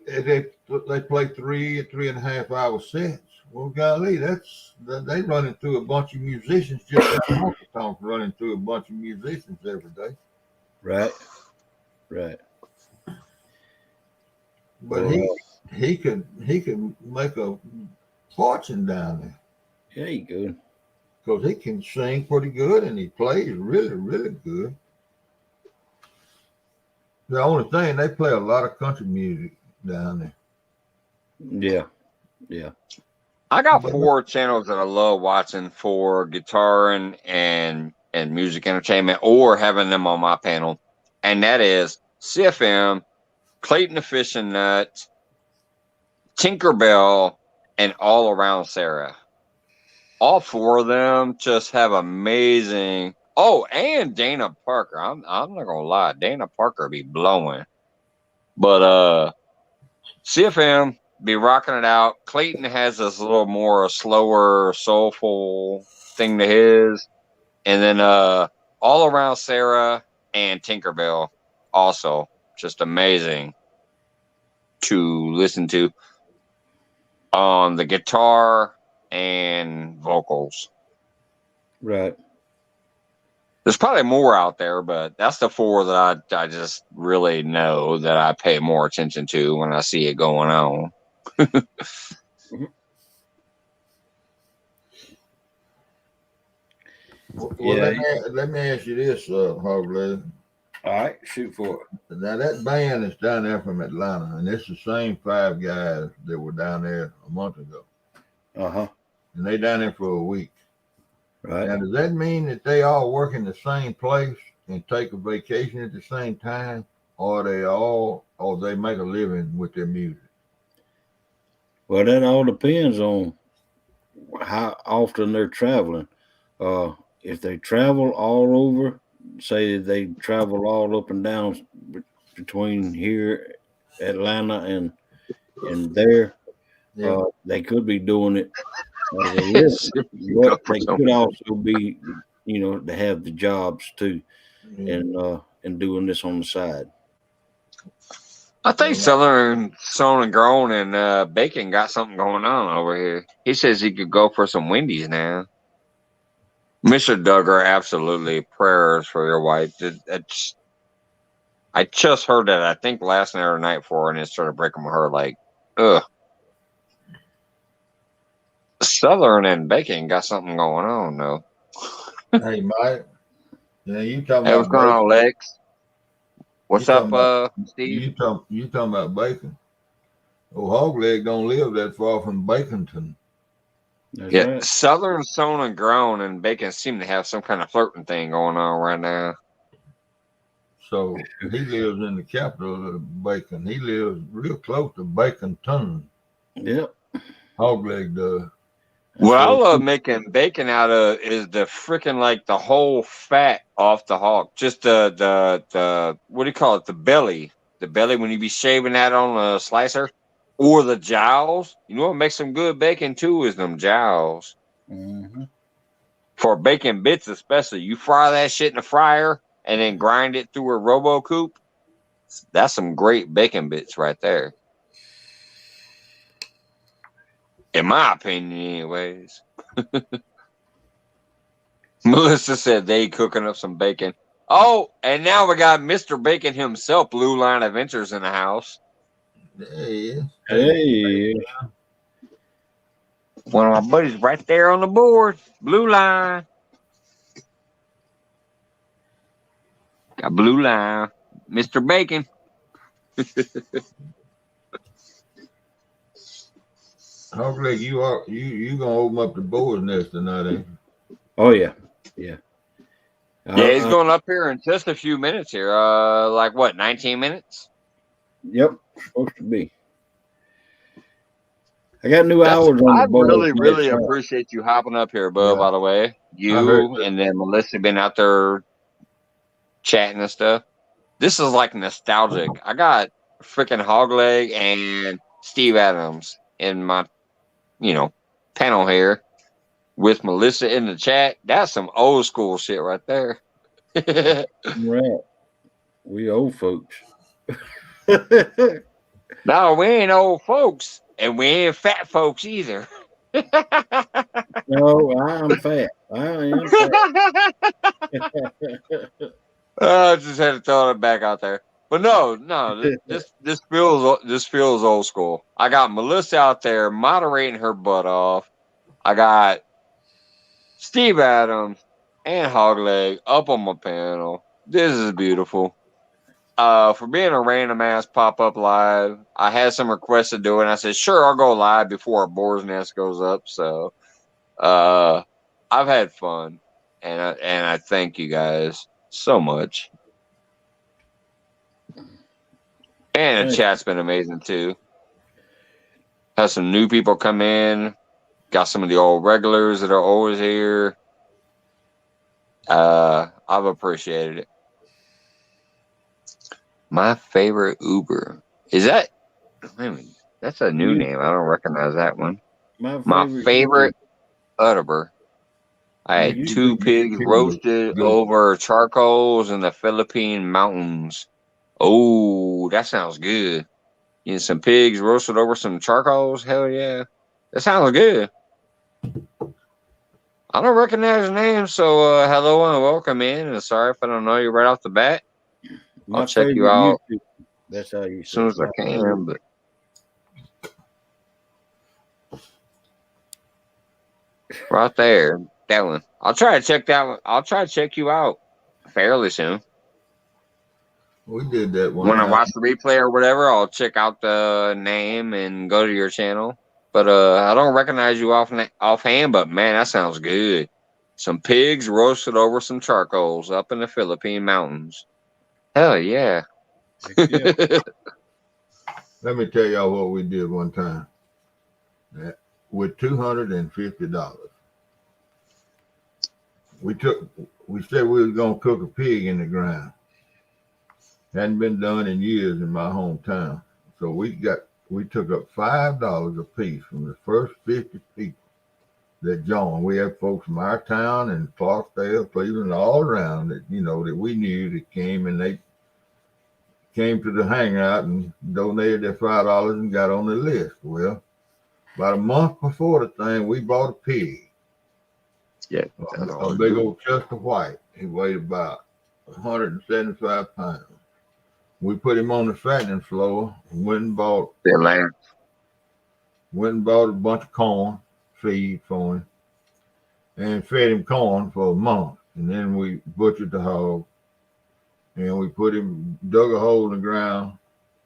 play 3.5 hour sets. Well, golly, they running through a bunch of musicians just like Honky Tonk running through a bunch of musicians every day. Right. Right. But he could make a fortune down there. Yeah, you could. Because he can sing pretty good and he plays really, really good. The only thing, they play a lot of country music down there. Yeah. Yeah. I got 4 channels that I love watching for guitar and music entertainment or having them on my panel. And that is CFM, Clayton the Fishing Nut, Tinkerbell, and All Around Sarah. All 4 of them just have amazing. Oh, and Dana Parker. I'm not gonna lie, Dana Parker be blowing. But CFM be rocking it out. Clayton has this little more slower, soulful thing to his, and then All Around Sarah and Tinkerbell also just amazing to listen to on the guitar and vocals. Right. There's probably more out there, but that's the 4 that I just really know that I pay more attention to when I see it going on. Well, Yeah. let me ask you this, Hogleg. All right, shoot for it. Now, that band is down there from Atlanta, and it's the same 5 guys that were down there a month ago. Uh-huh. And they down there for a week. Right. Now, does that mean that they all work in the same place and take a vacation at the same time, or they make a living with their music? Well, that all depends on how often they're traveling. If they travel all over, say they travel all up and down between here, Atlanta, and there, Yeah. they could be doing it as a living. But they could also be, to have the jobs too, and doing this on the side. I think Southern Sown and Grown and Bacon got something going on over here. He says he could go for some Wendy's now. Mr. Duggar, absolutely prayers for your wife. I just heard that, I think last night or night before, and it started breaking my heart like, ugh. Southern and Bacon got something going on, though. Hey, Mike. Yeah, you talking Hey, about what's going on, Lex? What's up, Steve? You talking about Bacon? Oh, Hogleg don't live that far from Baconton. That's Yeah, right. Southern Sown and Grown and Bacon seem to have some kind of flirting thing going on right now. So he lives in the capital of Bacon. He lives real close to Baconton. Yep. Hog leg does. What I love making bacon out of is the freaking like the whole fat off the hog. Just the what do you call it? The belly. The belly when you be shaving that on a slicer. Or the jowls. You know what makes some good bacon too is them jowls. Mm-hmm. For bacon bits especially. You fry that shit in the fryer and then grind it through a robo coupe. That's some great bacon bits right there. In my opinion, anyways. Melissa said they cooking up some bacon. Oh, and now we got Mr. Bacon himself, Blue Line Adventures, in the house. There he is. Hey. One of my buddies right there on the board. Blue Line. Got Blue Line. Mr. Bacon. Hog leg, you gonna open up the Boars nest tonight, ain't you? Oh yeah. Yeah. Yeah, he's going up here in just a few minutes here. Like what, 19 minutes? Yep. Supposed to be. I got new hours on I the board. really appreciate you hopping up here, Bub, Yeah. by the way. You and then Melissa been out there chatting and stuff. This is like nostalgic. I got freaking Hog Leg and Steve Adams in my, panel here with Melissa in the chat. That's some old school shit right there. Right. We old folks. No, we ain't old folks, and we ain't fat folks either. No, I'm fat. I am fat. I just had to throw it back out there. But no, this feels old school. I got Melissa out there moderating her butt off. I got Steve Adams and Hogleg up on my panel. This is beautiful. For being a random ass pop up live, I had some requests to do it, and I said, sure, I'll go live before our Boars Nest goes up. So, I've had fun, and I thank you guys so much. And the chat's been amazing too. Had some new people come in. Got some of the old regulars that are always here. I've appreciated it. My favorite Uber. Is that? That's a new name. I don't recognize that one. My favorite Uber. I had 2 pigs roasted over charcoals in the Philippine mountains. Oh, that sounds good. Getting some pigs roasted over some charcoals. Hell yeah. That sounds good. I don't recognize your name, so hello and welcome in. And sorry if I don't know you right off the bat. I'll check you out That's how you as soon as I can. But right there, that one. I'll try to check that one. I'll try to check you out fairly soon. We did that one. When I watch the replay or whatever, I'll check out the name and go to your channel. But I don't recognize you offhand, but man, that sounds good. Some pigs roasted over some charcoals up in the Philippine mountains. Hell yeah. Let me tell y'all what we did one time. With $250. We said we was gonna cook a pig in the ground. Hadn't been done in years in my hometown. So we took up $5 a piece from the first 50 people that joined. We had folks from our town and Clarksdale, Cleveland, all around that, that we knew that came, and they came to the hangout and donated their $5 and got on the list. Well, about a month before the thing, we bought a pig. Yeah. A big old Chester White. He weighed about 175 pounds. We put him on the fattening floor and went and bought a bunch of corn feed for him and fed him corn for a month. And then we butchered the hog and we dug a hole in the ground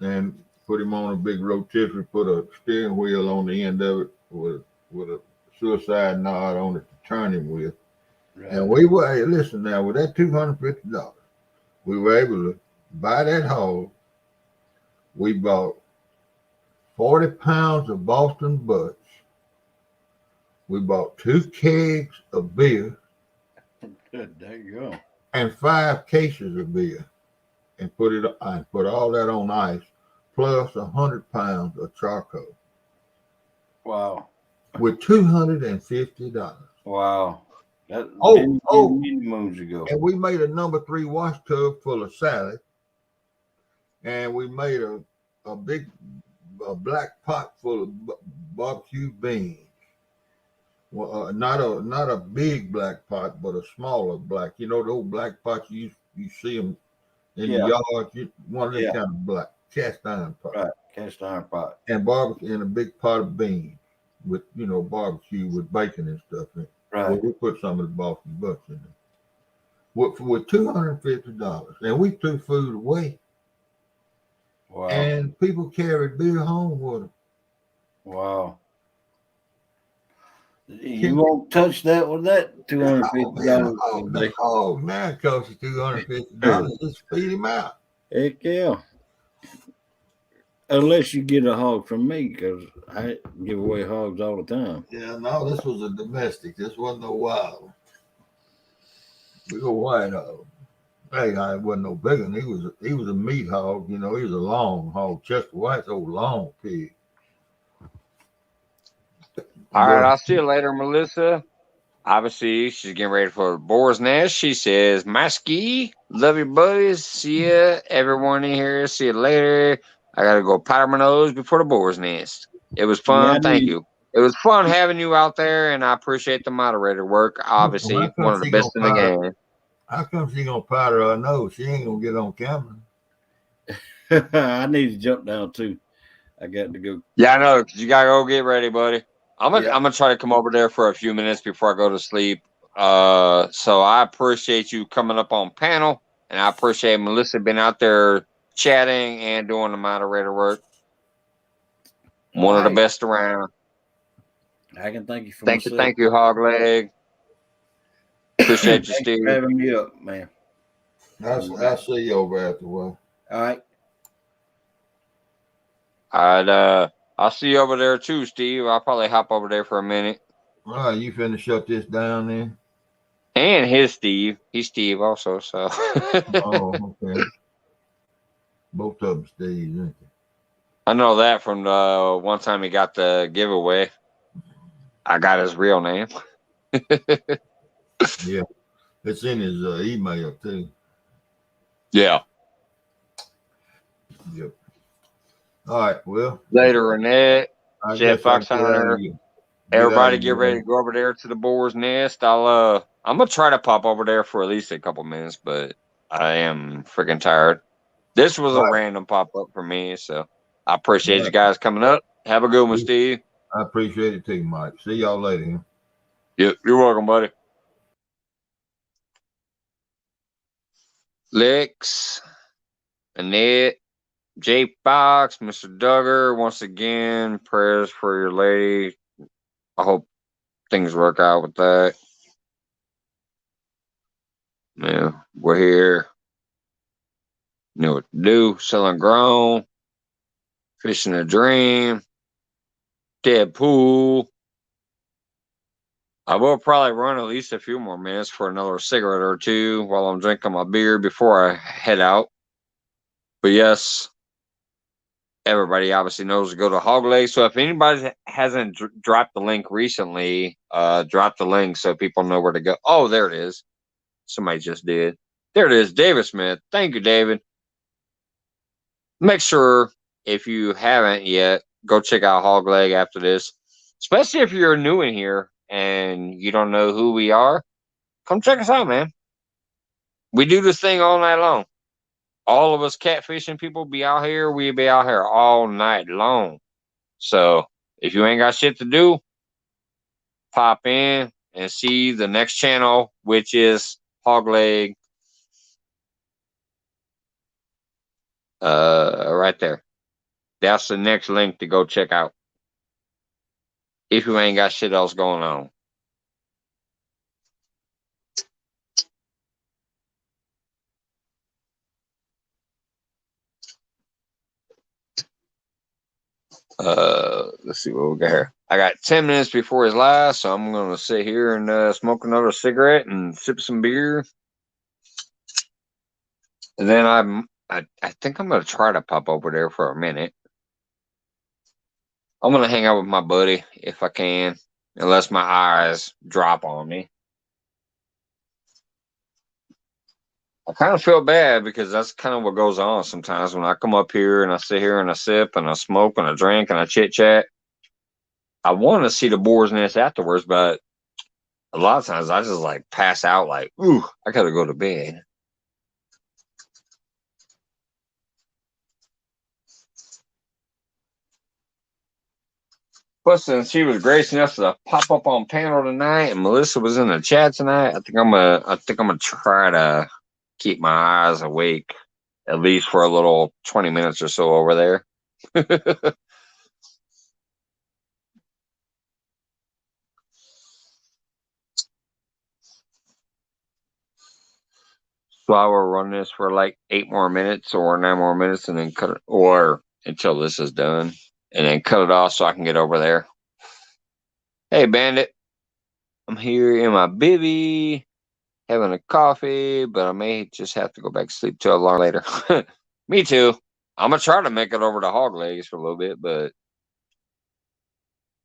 and put him on a big rotisserie, put a steering wheel on the end of it with a suicide knot on it to turn him with. Right. And we were, listen now, with that $250, we were able to buy that hog. We bought 40 pounds of Boston butts. We bought 2 kegs of beer Good, there you go. and 5 cases of beer, and put all that on ice, plus 100 pounds of charcoal, Wow. with $250. Wow. That Oh, many moons ago. and we made a number 3 wash tub full of salad, and we made a big black pot full of barbecue beans. Well, not a big black pot, but a smaller black. You know the old black pots you see them in the yard. One of them kind of black cast iron pot. Right, cast iron pot. And barbecue, and a big pot of beans with barbecue with bacon and stuff in it. Right. Well, we put some of the Boston butts in there with $250, and we threw food away. Wow. And people carried beer home with them. Wow. You won't touch that with that $250. Oh, now it costs you $250. Just feed him out. Heck yeah. Unless you get a hog from me, because I give away hogs all the time. Yeah, no, this was a domestic. This wasn't no wild. We go white hog. Hey, I wasn't no big one. He was a meat hog. He was a long hog. Chester White's old long pig. All right, I'll see you later, Melissa. Obviously, she's getting ready for the Boars Nest. She says, Masky, love you, buddies. See ya, everyone in here. See you later. I got to go powder my nose before the Boars Nest. It was fun. Thank you. It was fun having you out there, and I appreciate the moderator work. Obviously, one of the best in the game. How come she going to powder her nose? She ain't going to get on camera. I need to jump down, too. I got to go. Yeah, I know. You got to go get ready, buddy. I'm gonna try to come over there for a few minutes before I go to sleep. So I appreciate you coming up on panel, and I appreciate Melissa being out there chatting and doing the moderator work. One of the best around. I can thank you for thank you, Hog Leg. Appreciate you, Steve. For having me up, man. I'll see you over after a while. All right. I'll see you over there too, Steve. I'll probably hop over there for a minute. All right, you finna shut this down then? And his Steve. He's Steve also, so. Oh, okay. Both of them Steve, isn't it? I know that from the one time he got the giveaway. I got his real name. Yeah. It's in his email too. Yeah. Yep. All right, well. Later, Renette. Jeff Foxhunter. Everybody get ready to go over there to the Boars Nest. I'm gonna try to pop over there for at least a couple minutes, but I am freaking tired. This was a random pop-up for me, so I appreciate you guys coming up. Have a good one, Steve. I appreciate it too, Mike. See y'all later. Yep, you're welcome, buddy. Lex, Annette, J Fox, Mr. Duggar, once again, prayers for your lady. I hope things work out with that. Yeah, we're here. Know what to do. Selling grown. Fishing a dream. Deadpool. I will probably run at least a few more minutes for another cigarette or two while I'm drinking my beer before I head out. But yes, everybody obviously knows to go to Hog Leg. So if anybody hasn't dropped the link recently, drop the link so people know where to go. Oh, there it is. Somebody just did. There it is. David Smith. Thank you, David. Make sure, if you haven't yet, go check out Hog Leg after this. Especially if you're new in here and you don't know who we are. Come check us out, man. We do this thing all night long. All of us catfishing people be out here. We be out here all night long. So if you ain't got shit to do, pop in and see the next channel, which is Hog Leg. Right there. That's the next link to go check out. If you ain't got shit else going on. Let's see what we got here. I got 10 minutes before his last, so I'm gonna sit here and smoke another cigarette and sip some beer. And then I think I'm gonna try to pop over there for a minute. I'm gonna hang out with my buddy if I can, unless my eyes drop on me. I kind of feel bad because that's kind of what goes on sometimes when I come up here and I sit here and I sip and I smoke and I drink and I chit chat. I want to see the boar's nest afterwards, but a lot of times I just like pass out like, ooh, I gotta go to bed. Plus, since she was gracious enough to pop up on panel tonight, and Melissa was in the chat tonight, I think I'm gonna try to keep my eyes awake at least for a little 20 minutes or so over there. So I will run this for like 8 more minutes or 9 more minutes and then cut it, or until this is done, and then cut it off so I can get over there. Hey, Bandit, I'm here in my bivvy having a coffee, but I may just have to go back to sleep till a long later. Me too. I'm gonna try to make it over to Hog Legs for a little bit, but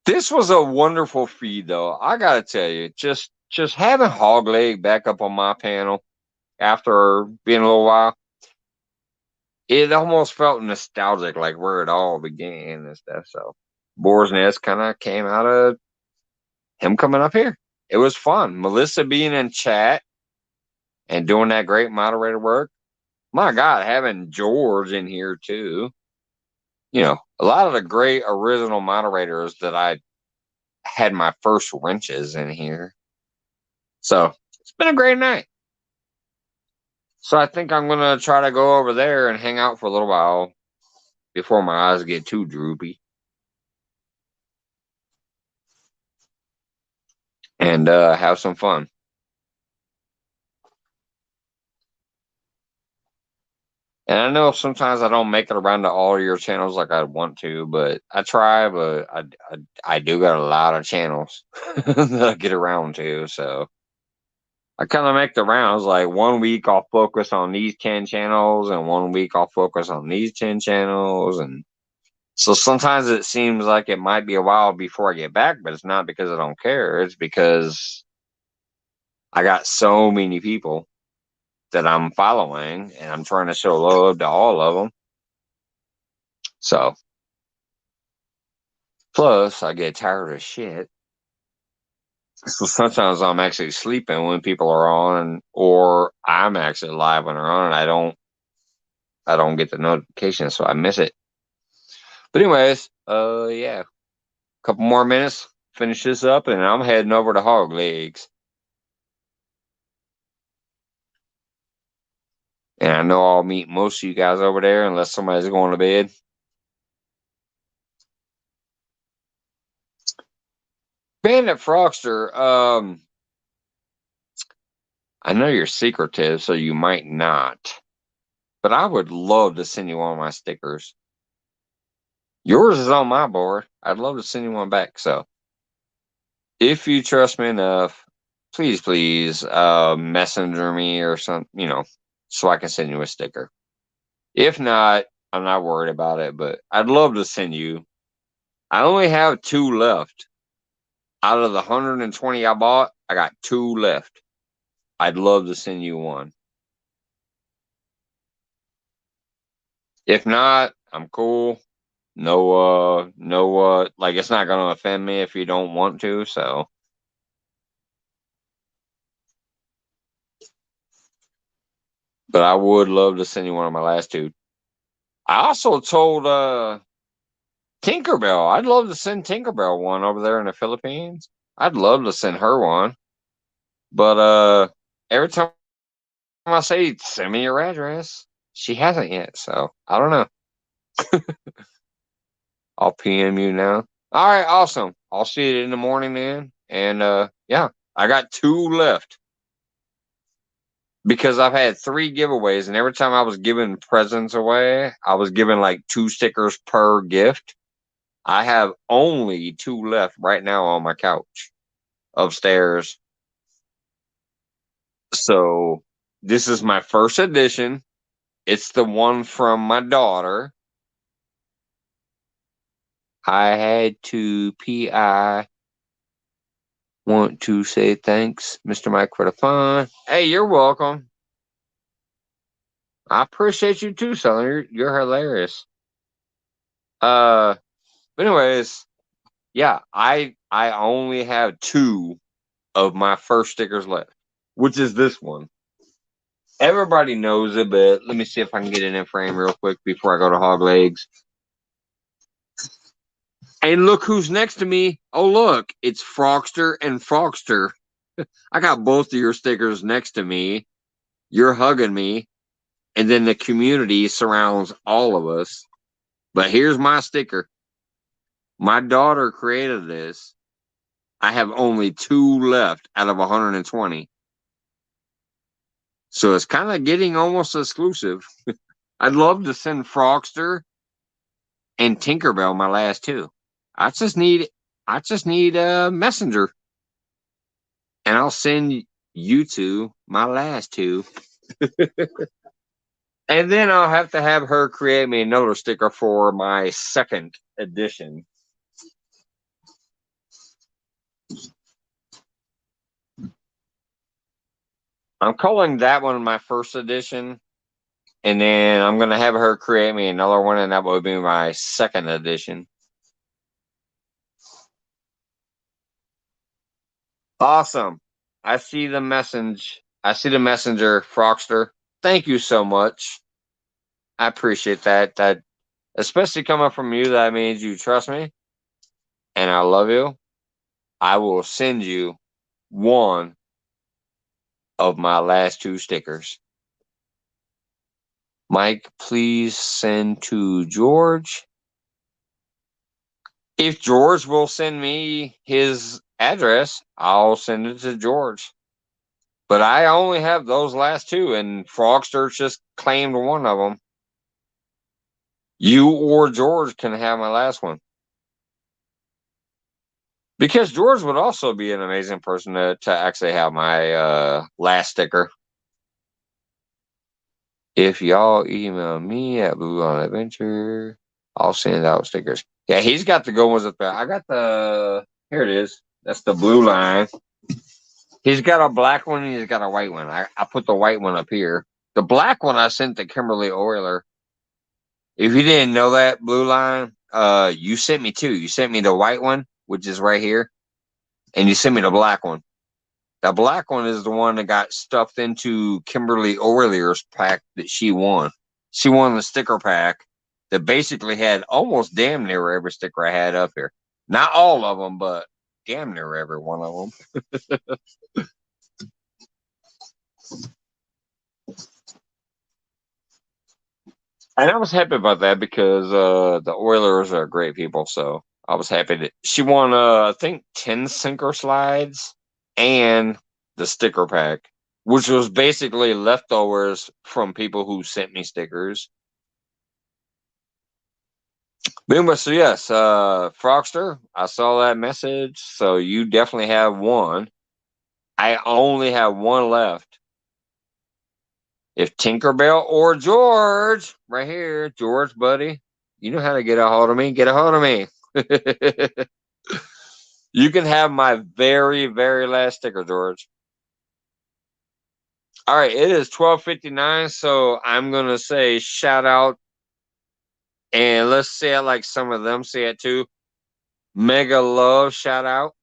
this was a wonderful feed, though. I gotta tell you, just having Hog Leg back up on my panel after being a little while, it almost felt nostalgic, like where it all began and stuff. So Boar's Nest kind of came out of him coming up here. It was fun. Melissa being in chat and doing that great moderator work. My God, having George in here too. You know, a lot of the great original moderators that I had my first wrenches in here. So it's been a great night. So I think I'm going to try to go over there and hang out for a little while before my eyes get too droopy. And have some fun. And I know sometimes I don't make it around to all your channels like I want to, but I try. But I do got a lot of channels that I get around to, so I kind of make the rounds. Like 1 week I'll focus on these 10 channels, and 1 week I'll focus on these 10 channels, and so sometimes it seems like it might be a while before I get back, but it's not because I don't care. It's because I got so many people that I'm following, and I'm trying to show love to all of them. So, plus I get tired of shit. So sometimes I'm actually sleeping when people are on, or I'm actually live when they're on, and I don't get the notification, so I miss it. But anyways, yeah, a couple more minutes, finish this up, and I'm heading over to Hog Legs. And I know I'll meet most of you guys over there unless somebody's going to bed. Bandit Frogster, I know you're secretive, so you might not. But I would love to send you one of my stickers. Yours is on my board. I'd love to send you one back. So if you trust me enough, please, messenger me or something, so I can send you a sticker. If not, I'm not worried about it, but I'd love to send you. I only have 2 left. Out of the 120 I bought, I got 2 left. I'd love to send you one. If not, I'm cool. No, like it's not gonna offend me if you don't want to, so. But I would love to send you one of my last 2. I also told Tinkerbell, I'd love to send Tinkerbell one over there in the Philippines. I'd love to send her one. But every time I say send me your address, she hasn't yet, so I don't know. I'll PM you now. All right, awesome. I'll see you in the morning then. And yeah, I got 2 left. Because I've had 3 giveaways, and every time I was giving presents away, I was giving like 2 stickers per gift. I have only 2 left right now on my couch upstairs. So this is my first edition. It's the one from my daughter. I had to pee. I want to say thanks, Mr. Mike, for the fun. Hey, you're welcome. I appreciate you too, Southern. You're hilarious. But anyways, yeah, I only have 2 of my first stickers left, which is this one. Everybody knows it, but let me see if I can get it in frame real quick before I go to hog legs. And look who's next to me. Oh, look, it's Frogster and Frogster. I got both of your stickers next to me. You're hugging me. And then the community surrounds all of us. But here's my sticker. My daughter created this. I have only 2 left out of 120. So it's kind of getting almost exclusive. I'd love to send Frogster and Tinkerbell my last 2. I just need a messenger. And I'll send you 2 my last 2. And then I'll have to have her create me another sticker for my second edition. I'm calling that one my first edition. And then I'm going to have her create me another one, and that would be my second edition. Awesome. I see the message. I see the messenger, Frogster. Thank you so much. I appreciate that. That, especially coming from you, that means you trust me. And I love you. I will send you one of my last 2 stickers. Mike, please send to George. If George will send me his address, I'll send it to George. But I only have those last 2, and Frogster just claimed one of them. You or George can have my last one. Because George would also be an amazing person to actually have my last sticker. If y'all email me at Blue on Adventure, I'll send out stickers. Yeah, he's got the good ones up there. I got the, here it is. That's the blue line. He's got a black one and he's got a white one. I put the white one up here. The black one I sent to Kimberly Euler. If you didn't know that, blue line, you sent me 2. You sent me the white one, which is right here, and you sent me the black one. The black one is the one that got stuffed into Kimberly Euler's pack that she won. She won the sticker pack that basically had almost damn near every sticker I had up here. Not all of them, but damn near every one of them. And I was happy about that because the Oilers are great people. So I was happy that she won, I think, 10 sinker slides and the sticker pack, which was basically leftovers from people who sent me stickers. Anyway, so yes, Frogster, I saw that message. So you definitely have one. I only have one left. If Tinkerbell or George, right here, George, buddy, you know how to get a hold of me. Get a hold of me. You can have my very, very last sticker, George. All right, it is 12:59, so I'm gonna say shout out, and let's say it like some of them say it too. Mega love shout out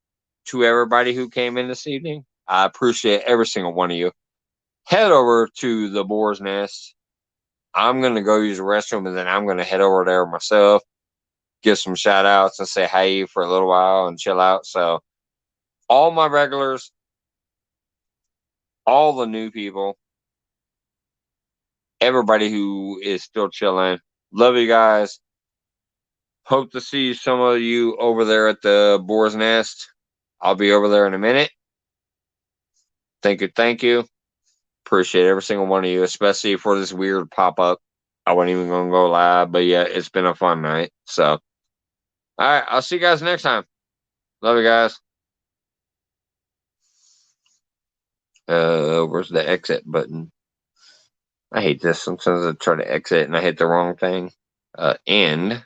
to everybody who came in this evening. I appreciate every single one of you. Head over to the Boars Nest. I'm going to go use the restroom, and then I'm going to head over there myself, give some shout outs and say hey for a little while and chill out. So all my regulars, all the new people, everybody who is still chilling, love you guys. Hope to see some of you over there at the Boar's Nest. I'll be over there in a minute. Thank you. Thank you. Appreciate every single one of you, especially for this weird pop-up. I wasn't even going to go live, but yeah, it's been a fun night. So All right, I'll see you guys next time. Love you guys. Where's the exit button? I hate this. Sometimes I try to exit and I hit the wrong thing. End.